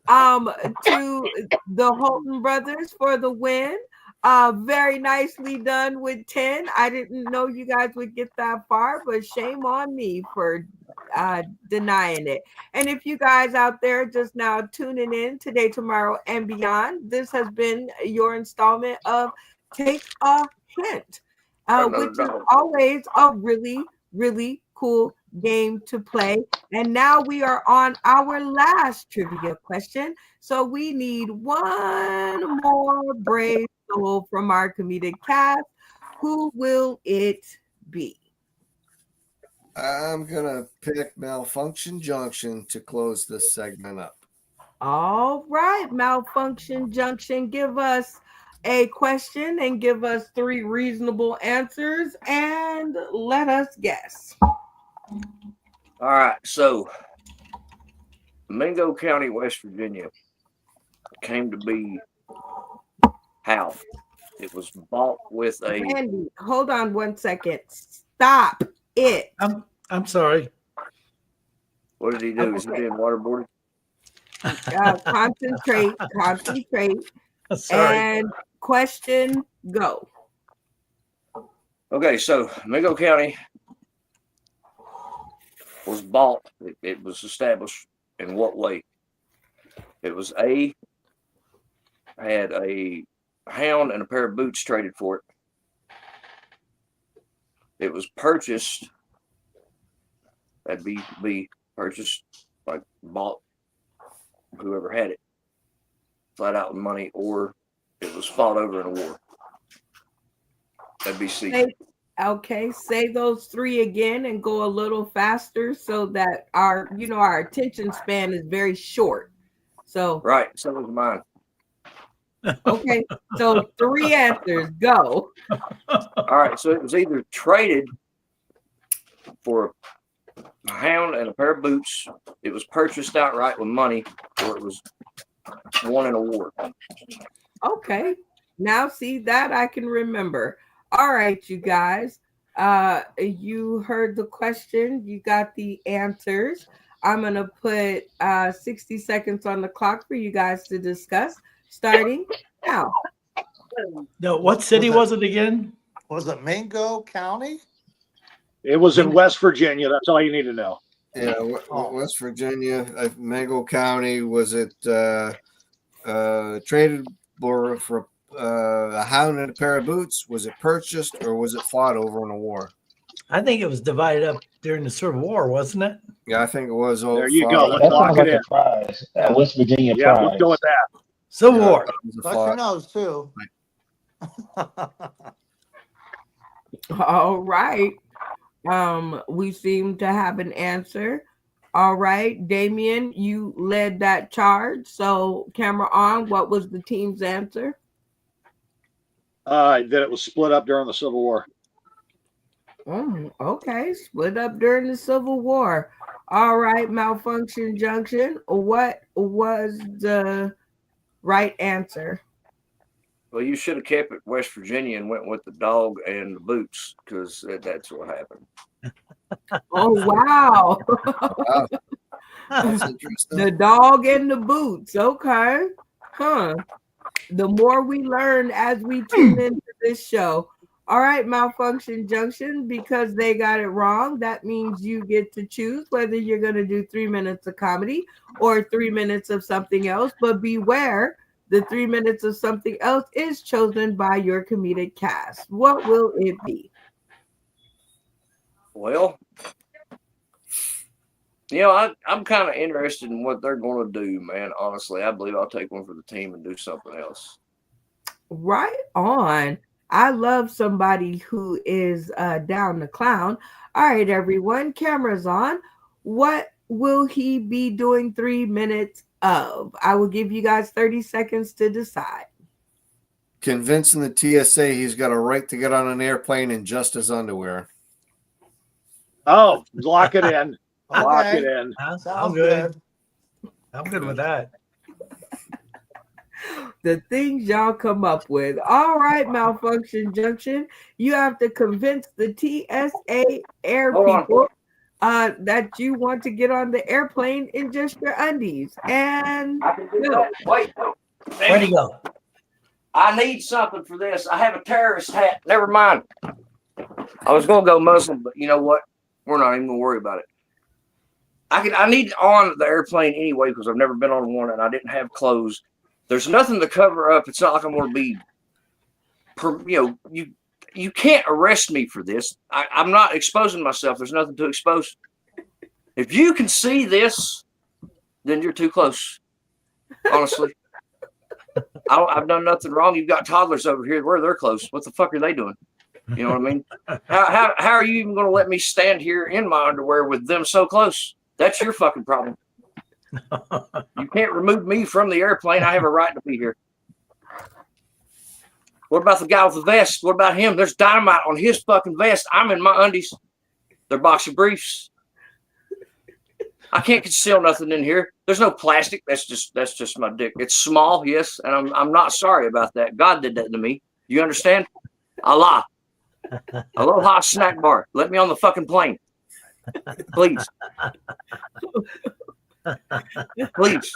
Wind. to the Holton brothers for the win. Very nicely done with 10. I didn't know you guys would get that far, but shame on me for denying it. And if you guys out there just now tuning in today, tomorrow, and beyond, this has been your installment of Take a Hint, which is always a really, really cool game to play. And now we are on our last trivia question. So we need one more brave soul from our comedic cast. Who will it be? I'm going to pick Malfunction Junction to close this segment up. All right, Malfunction Junction, give us a question and give us 3 reasonable answers and let us guess. All right, so Mingo County, West Virginia came to be how? It was bought with a. Randy, hold on 1 second. Stop it. I'm sorry. What did he do? Is he being waterboarded? Concentrate. Sorry. And question, go. Okay, so Mingo County was bought. It was established in what way? It was had a hound and a pair of boots traded for it. It was purchased. That'd be purchased, like bought, whoever had it, flat out with money, or it was fought over in a war. That'd be C. Okay, say those 3 again and go a little faster so that our attention span is very short. So Right, so was mine. okay, so 3 answers, go. All right, so it was either traded for a hound and a pair of boots. It was purchased outright with money, or it was won in a war. Okay, now see that I can remember. All right, you guys, you heard the question, you got the answers. I'm gonna put 60 seconds on the clock for you guys to discuss, starting now. No, what city was it again? Was it Mingo County? It was in West Virginia. That's all you need to know. Yeah, West Virginia, Mango County. Was it traded for a hound and a pair of boots? Was it purchased or was it fought over in a war? I think it was divided up during the Civil War, wasn't it? Yeah, I think it was. There you go. That Let's lock sounds it like in. a prize. West Virginia Yeah, prize. let's go with that. Civil War. Touch your nose too. All right. We seem to have an answer. All right, Damien, you led that charge. So, camera on. What was the team's answer? That it was split up during the Civil War. Okay, split up during the Civil War. All right, Malfunction Junction. What was the right answer? Well, you should have kept it West Virginia and went with the dog and the boots because that's what happened. Oh, wow. Wow. That's interesting. The dog and the boots. Okay. Huh. The more we learn as we tune into this show. All right, Malfunction Junction, because they got it wrong, that means you get to choose whether you're going to do 3 minutes of comedy or 3 minutes of something else. But beware, the 3 minutes of something else is chosen by your comedic cast. What will it be? Well, I'm kind of interested in what they're going to do, man. Honestly, I believe I'll take one for the team and do something else. Right on. I love somebody who is down the clown. All right, everyone, cameras on. What will he be doing 3 minutes of? I will give you guys 30 seconds to decide. Convincing the TSA he's got a right to get on an airplane in just his underwear. Oh, lock it in. Lock Okay. it in. I'm good. I'm good with that. The things y'all come up with. All right, Malfunction Junction. You have to convince the TSA air Hold on. people that you want to get on the airplane in just your undies. And I can do go. that. Wait. Where'd he go? I need something for this. I have a terrorist hat. Never mind. I was going to go Muslim, but you know what? We're not even going to worry about it. I need on the airplane anyway because I've never been on one and I didn't have clothes. There's nothing to cover up. It's not like I'm going to be, you can't arrest me for this. I'm not exposing myself. There's nothing to expose. If you can see this, then you're too close. Honestly, I've done nothing wrong. You've got toddlers over here where they're close. What the fuck are they doing? You know what I mean? How are you even going to let me stand here in my underwear with them so close? That's your fucking problem. You can't remove me from the airplane. I have a right to be here. What about the guy with the vest? What about him? There's dynamite on his fucking vest. I'm in my undies. They're boxer briefs. I can't conceal nothing in here. There's no plastic. That's just my dick. It's small, yes, and I'm not sorry about that. God did that to me. You understand? Allah. Aloha snack bar. Let me on the fucking plane. Please. Please.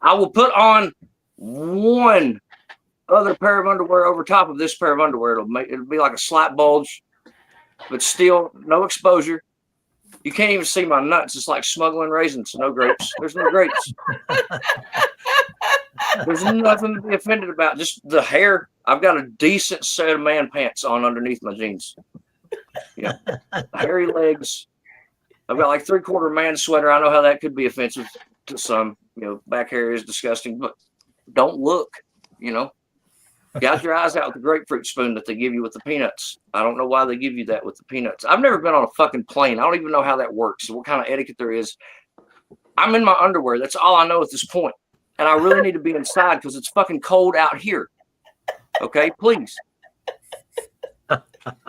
I will put on one other pair of underwear over top of this pair of underwear. It'll be like a slight bulge, but still no exposure. You can't even see my nuts. It's like smuggling raisins. No grapes. There's no grapes. There's nothing to be offended about. Just the hair. I've got a decent set of man pants on underneath my jeans. Yeah. Hairy legs. I've got like 3/4 man sweater. I know how that could be offensive to some. Back hair is disgusting, but don't look, Gouge your eyes out with the grapefruit spoon that they give you with the peanuts. I don't know why they give you that with the peanuts. I've never been on a fucking plane. I don't even know how that works, what kind of etiquette there is. I'm in my underwear. That's all I know at this point. And I really need to be inside because it's fucking cold out here. Okay, please.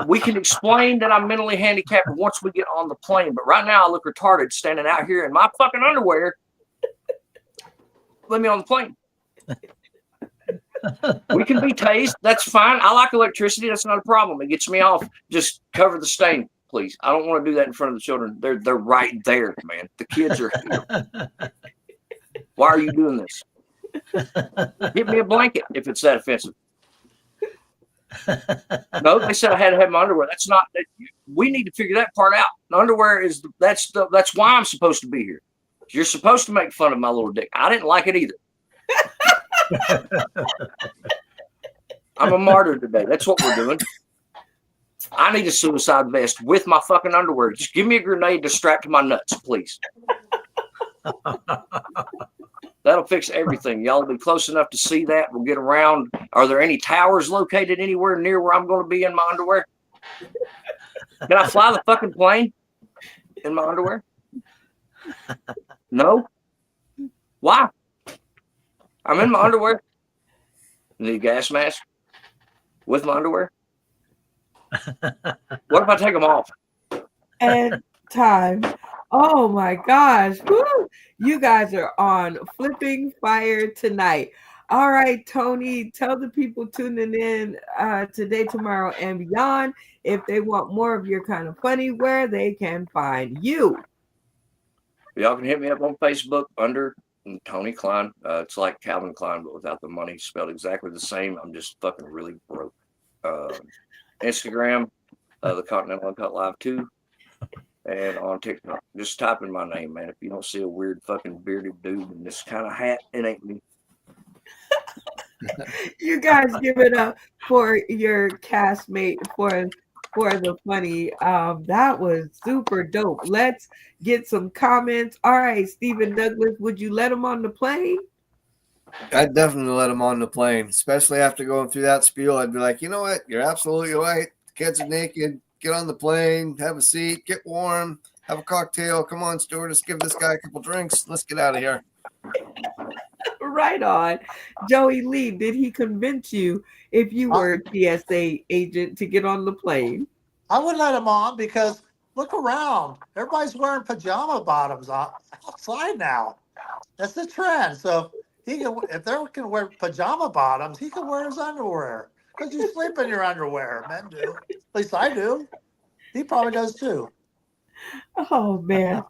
We can explain that I'm mentally handicapped once we get on the plane. But right now I look retarded standing out here in my fucking underwear. Let me on the plane. We can be tased. That's fine. I like electricity. That's not a problem. It gets me off. Just cover the stain, please. I don't want to do that in front of the children. They're right there, man. The kids are here. Why are you doing this? Give me a blanket if it's that offensive. No, they said I had to have my underwear. That's not. We need to figure that part out. The underwear is that's why I'm supposed to be here. You're supposed to make fun of my little dick. I didn't like it either. I'm a martyr today. That's what we're doing. I need a suicide vest with my fucking underwear. Just give me a grenade to strap to my nuts, please. That'll fix everything. Y'all will be close enough to see that. We'll get around. Are there any towers located anywhere near where I'm going to be in my underwear? Can I fly the fucking plane in my underwear? No? Why? I'm in my underwear. Need a gas mask with my underwear. What if I take them off? And time. Oh my gosh. Woo. You guys are on flipping fire tonight. All right, Tony, tell the people tuning in today, tomorrow, and beyond if they want more of your kind of funny, where they can find you. Y'all can hit me up on Facebook under Tony Klein. It's like Calvin Klein, but without the money, spelled exactly the same. I'm just fucking really broke. Instagram, the Continental Uncut Live 2, and on TikTok. Just type in my name, man. If you don't see a weird fucking bearded dude in this kind of hat, it ain't me. You guys give it up for your castmate for the funny. That was super dope. Let's get some comments. All right, Stephen Douglas, would you let him on the plane? I'd definitely let him on the plane, especially after going through that spiel. I'd be like, you know what? You're absolutely right. The kids are naked. Get on the plane, have a seat, get warm, have a cocktail. Come on, stewardess, give this guy a couple drinks. Let's get out of here. Right on. Joey Lee, did he convince you if you were a TSA agent to get on the plane? I would let him on because look around. Everybody's wearing pajama bottoms outside now. That's the trend. So if they can wear pajama bottoms, he can wear his underwear. Because you sleep in your underwear. Men do. At least I do. He probably does too. Oh, man.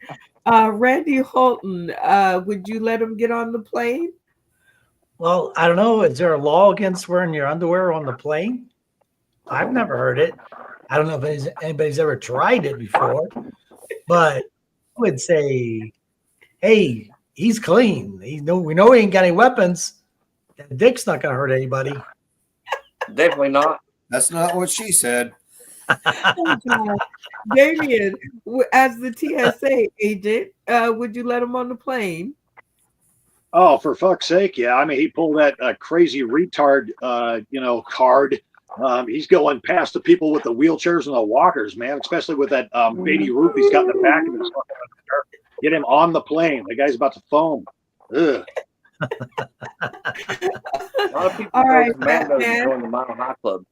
Randy Holton, would you let him get on the plane? Well, I don't know. Is there a law against wearing your underwear on the plane? I've never heard it. I don't know if anybody's ever tried it before, but I would say, hey, he's clean. We know he ain't got any weapons. That dick's not going to hurt anybody. Definitely not. That's not what she said. Oh, God. Damien, as the TSA agent, would you let him on the plane? Oh, for fuck's sake, yeah. I mean, he pulled that crazy retard, card. He's going past the people with the wheelchairs and the walkers, man, especially with that baby roof he's got in the back of his fucking. Get him on the plane. The guy's about to foam. Ugh. A lot of people All right, Commandos Batman. join the Mile High Club.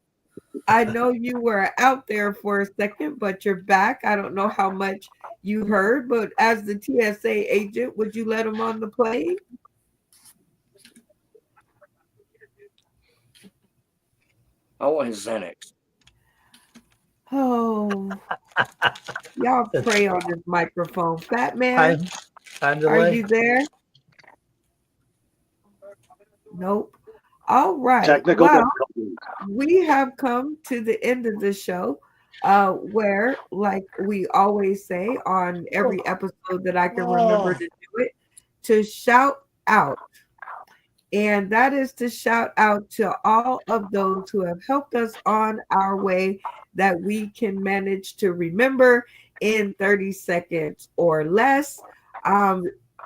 I know you were out there for a second, but you're back. I don't know how much you heard, but as the TSA agent, would you let him on the plane? I want his Xanax. Oh, y'all pray on this microphone. Fat Man, are you there? Nope. All right. Technical Well, difficulties. we have come to the end of the show where, like we always say on every episode that I can remember to do it, to shout out. And that is to shout out to all of those who have helped us on our way that we can manage to remember in 30 seconds or less.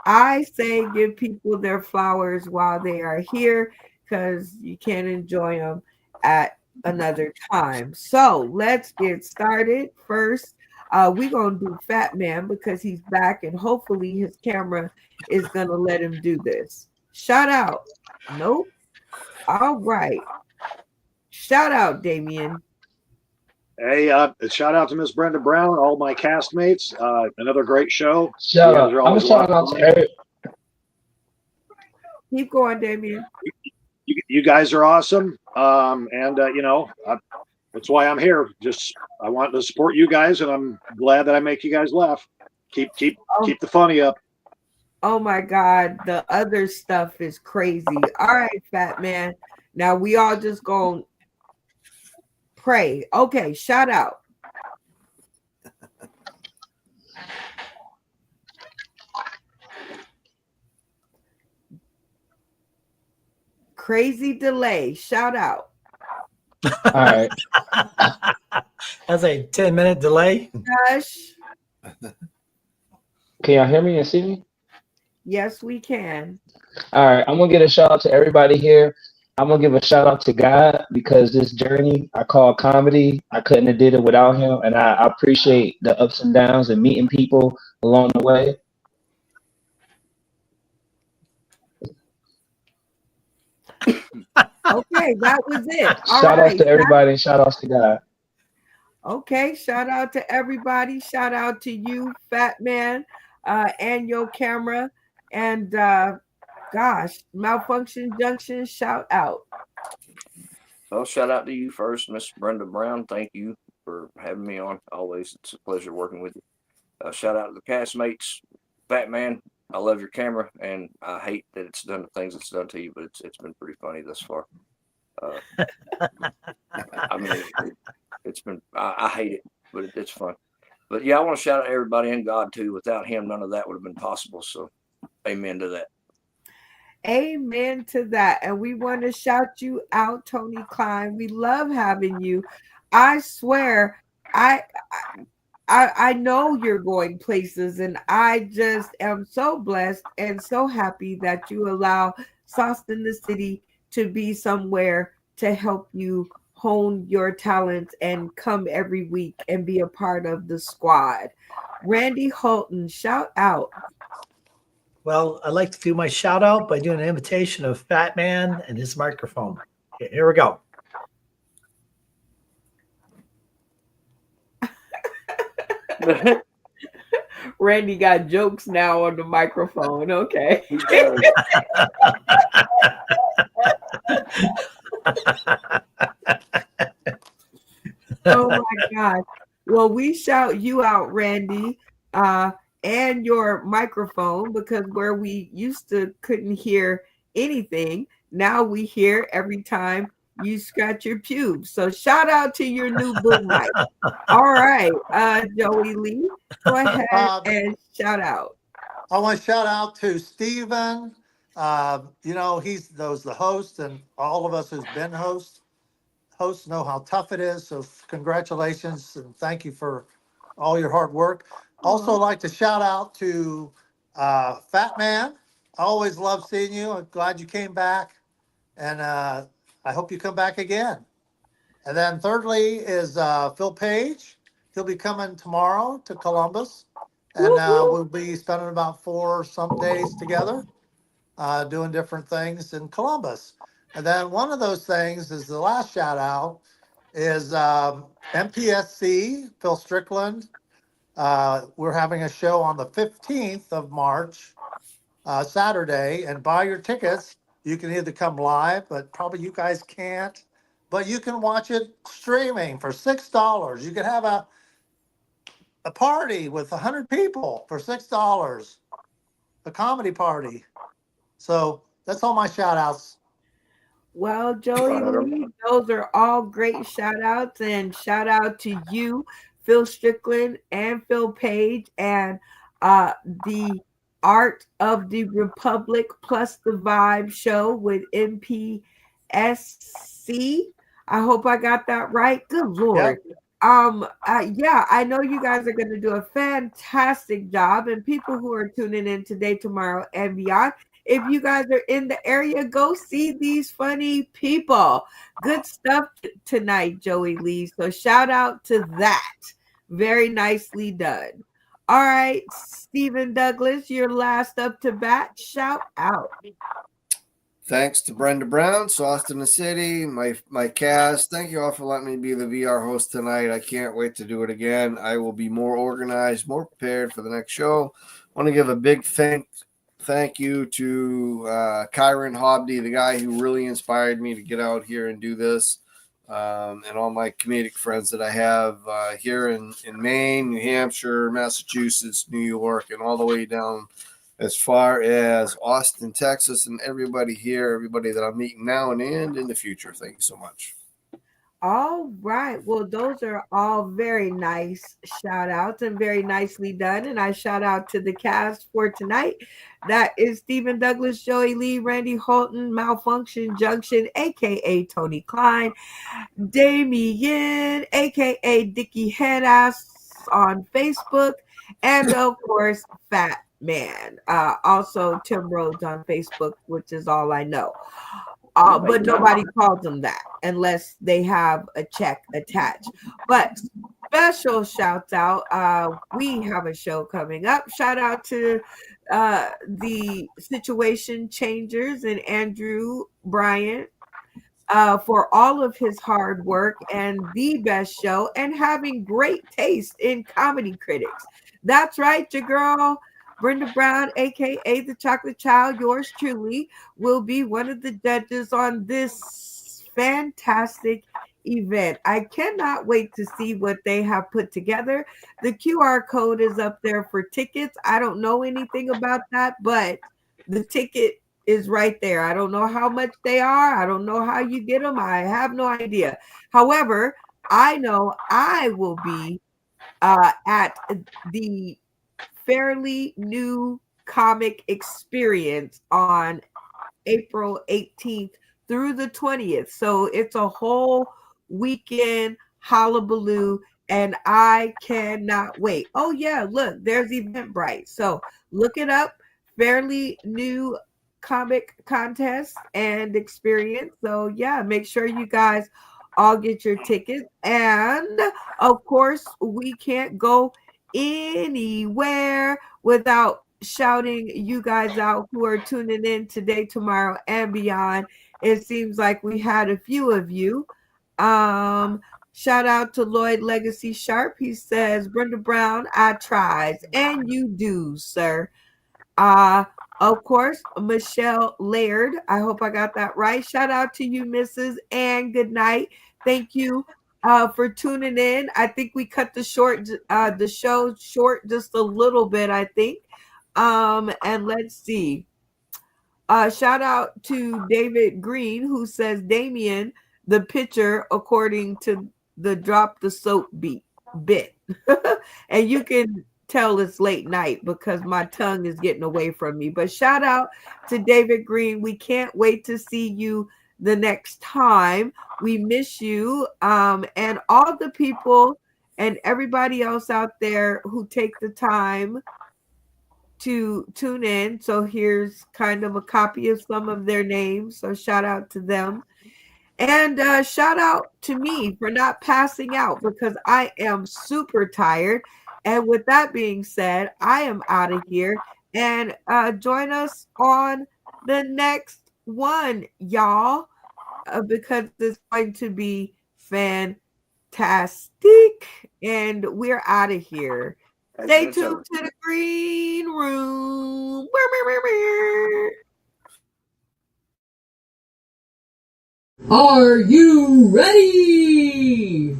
I say give people their flowers while they are here because you can't enjoy them at another time. So let's get started. First, we're going to do Fat Man because he's back and hopefully his camera is going to let him do this. Shout out. Nope. All right. Shout out, Damien. Hey, shout out to Miss Brenda Brown, all my castmates. Another great show. Shout You guys out. are I'm always shouting out to every, Keep going, Damien. you guys are awesome. That's why I'm here. I want to support you guys, and I'm glad that I make you guys laugh. Keep the funny up. Oh my God, the other stuff is crazy. All right, Fat Man. Now we all just gonna pray. Okay, shout out. Crazy delay. Shout out. All right. That's a 10-minute delay. Josh. Can y'all hear me and see me? Yes, we can. All right. I'm gonna get a shout out to everybody here. I'm gonna give a shout out to God because this journey I call comedy, I couldn't have did it without him, and I appreciate the ups and downs and meeting people along the way. Okay, that was it. All Shout right. outs to everybody and shout outs to God. Okay, shout out to everybody. Shout out to you, Fat Man, and your camera. And gosh, Malfunction Junction, shout out. Well, shout out to you first, Miss Brenda Brown. Thank you for having me on. Always, it's a pleasure working with you. Shout out to the castmates, Fat Man. I love your camera, and I hate that it's done the things it's done to you, but it's been pretty funny thus far. I mean, it's been I hate it, but it's fun. But yeah, I want to shout out everybody and God too. Without him, none of that would have been possible. So, amen to that. Amen to that. And we want to shout you out, Tony Klein. We love having you. I swear, I know you're going places, and I just am so blessed and so happy that you allow Sauce in the City to be somewhere to help you hone your talents and come every week and be a part of the squad. Randy Holton, shout out. Well, I'd like to do my shout out by doing an imitation of Fat Man and his microphone. Okay, here we go. Randy got jokes now on the microphone. Okay. Oh my God. Well, we shout you out, Randy, and your microphone, because where we used to couldn't hear anything, now we hear every time you scratch your pubes. So shout out to your new boom mic. All right, Joey Lee, go ahead and shout out. I want to shout out to Steven. He's the host, and all of us who's been hosts know how tough it is. So congratulations and thank you for all your hard work. Also like to shout out to Fat Man. I always love seeing you. I'm glad you came back, and I hope you come back again. And then thirdly is Phil Page. He'll be coming tomorrow to Columbus, and we'll be spending about 4 some days together doing different things in Columbus. And then one of those things is the last shout out is MPSC, Phil Strickland. We're having a show on the 15th of March, Saturday, and buy your tickets. You can either come live, but probably you guys can't, but you can watch it streaming for $6. You can have a party with 100 people for $6, a comedy party. So that's all my shout outs. Well, Joey Lee, those are all great shout outs, and shout out to you, Phil Strickland and Phil Page, and the Art of the Republic plus the Vibe show with MPSC. I hope I got that right. Good Lord. Yep. I know you guys are going to do a fantastic job, and people who are tuning in today, tomorrow, and beyond, if you guys are in the area, go see these funny people. Good stuff tonight, Joey Lee. So shout out to that. Very nicely done. All right, Stephen Douglas, you're last up to bat. Shout out. Thanks to Brenda Brown, Sauce in the City, my cast. Thank you all for letting me be the VR host tonight. I can't wait to do it again. I will be more organized, more prepared for the next show. I want to give a big thank you to Kyron Hobdy, the guy who really inspired me to get out here and do this, and all my comedic friends that I have here in Maine, New Hampshire, Massachusetts, New York, and all the way down as far as Austin, Texas, and everybody here, everybody that I'm meeting now and in the future. Thank you so much. All right. Well, those are all very nice shout outs and very nicely done. And I shout out to the cast for tonight. That is Stephen Douglas, Joey Lee, Randy Holton, Malfunction Junction, aka Tony Klein, Damien, aka Dickie Headass on Facebook, and of course, Fat Man. Also, Tim Rhodes on Facebook, which is all I know. But nobody calls them that unless they have a check attached. But special shouts out. We have a show coming up. Shout out to the Situation Changers and Andrew Bryant for all of his hard work and the best show and having great taste in comedy critics. That's right, your girl Brenda Brown, aka the Chocolate Child, yours truly, will be one of the judges on this fantastic event. I cannot wait to see what they have put together. The QR code is up there for tickets. I don't know anything about that, but the ticket is right there. I don't know how much they are. I don't know how you get them. I have no idea. However, I know I will be at the Fairly New Comic Experience on April 18th through the 20th. So it's a whole weekend hullabaloo, and I cannot wait. Oh, yeah, look, there's Eventbrite. So look it up, Fairly New Comic Contest and Experience. So, yeah, make sure you guys all get your tickets. And, of course, we can't go anywhere without shouting you guys out who are tuning in today, tomorrow, and beyond. It seems like we had a few of you. Shout out to Lloyd Legacy Sharp. He says, Brenda Brown, I tries, and you do, sir. Of course, Michelle Laird. I hope I got that right. Shout out to you, Mrs. And good night. Thank you for tuning in. I think we cut the show short just a little bit, I think. And let's see. Shout out to David Green, who says Damien, the pitcher, according to the drop the soap bit. And you can tell it's late night because my tongue is getting away from me. But shout out to David Green. We can't wait to see you the next time. We miss you. And all the people and everybody else out there who take the time to tune in. So here's kind of a copy of some of their names. So shout out to them. And shout out to me for not passing out because I am super tired. And with that being said, I am out of here. And join us on the next one, y'all, because it's going to be fantastic. And we're out of here. Stay tuned to the green room. Are you ready?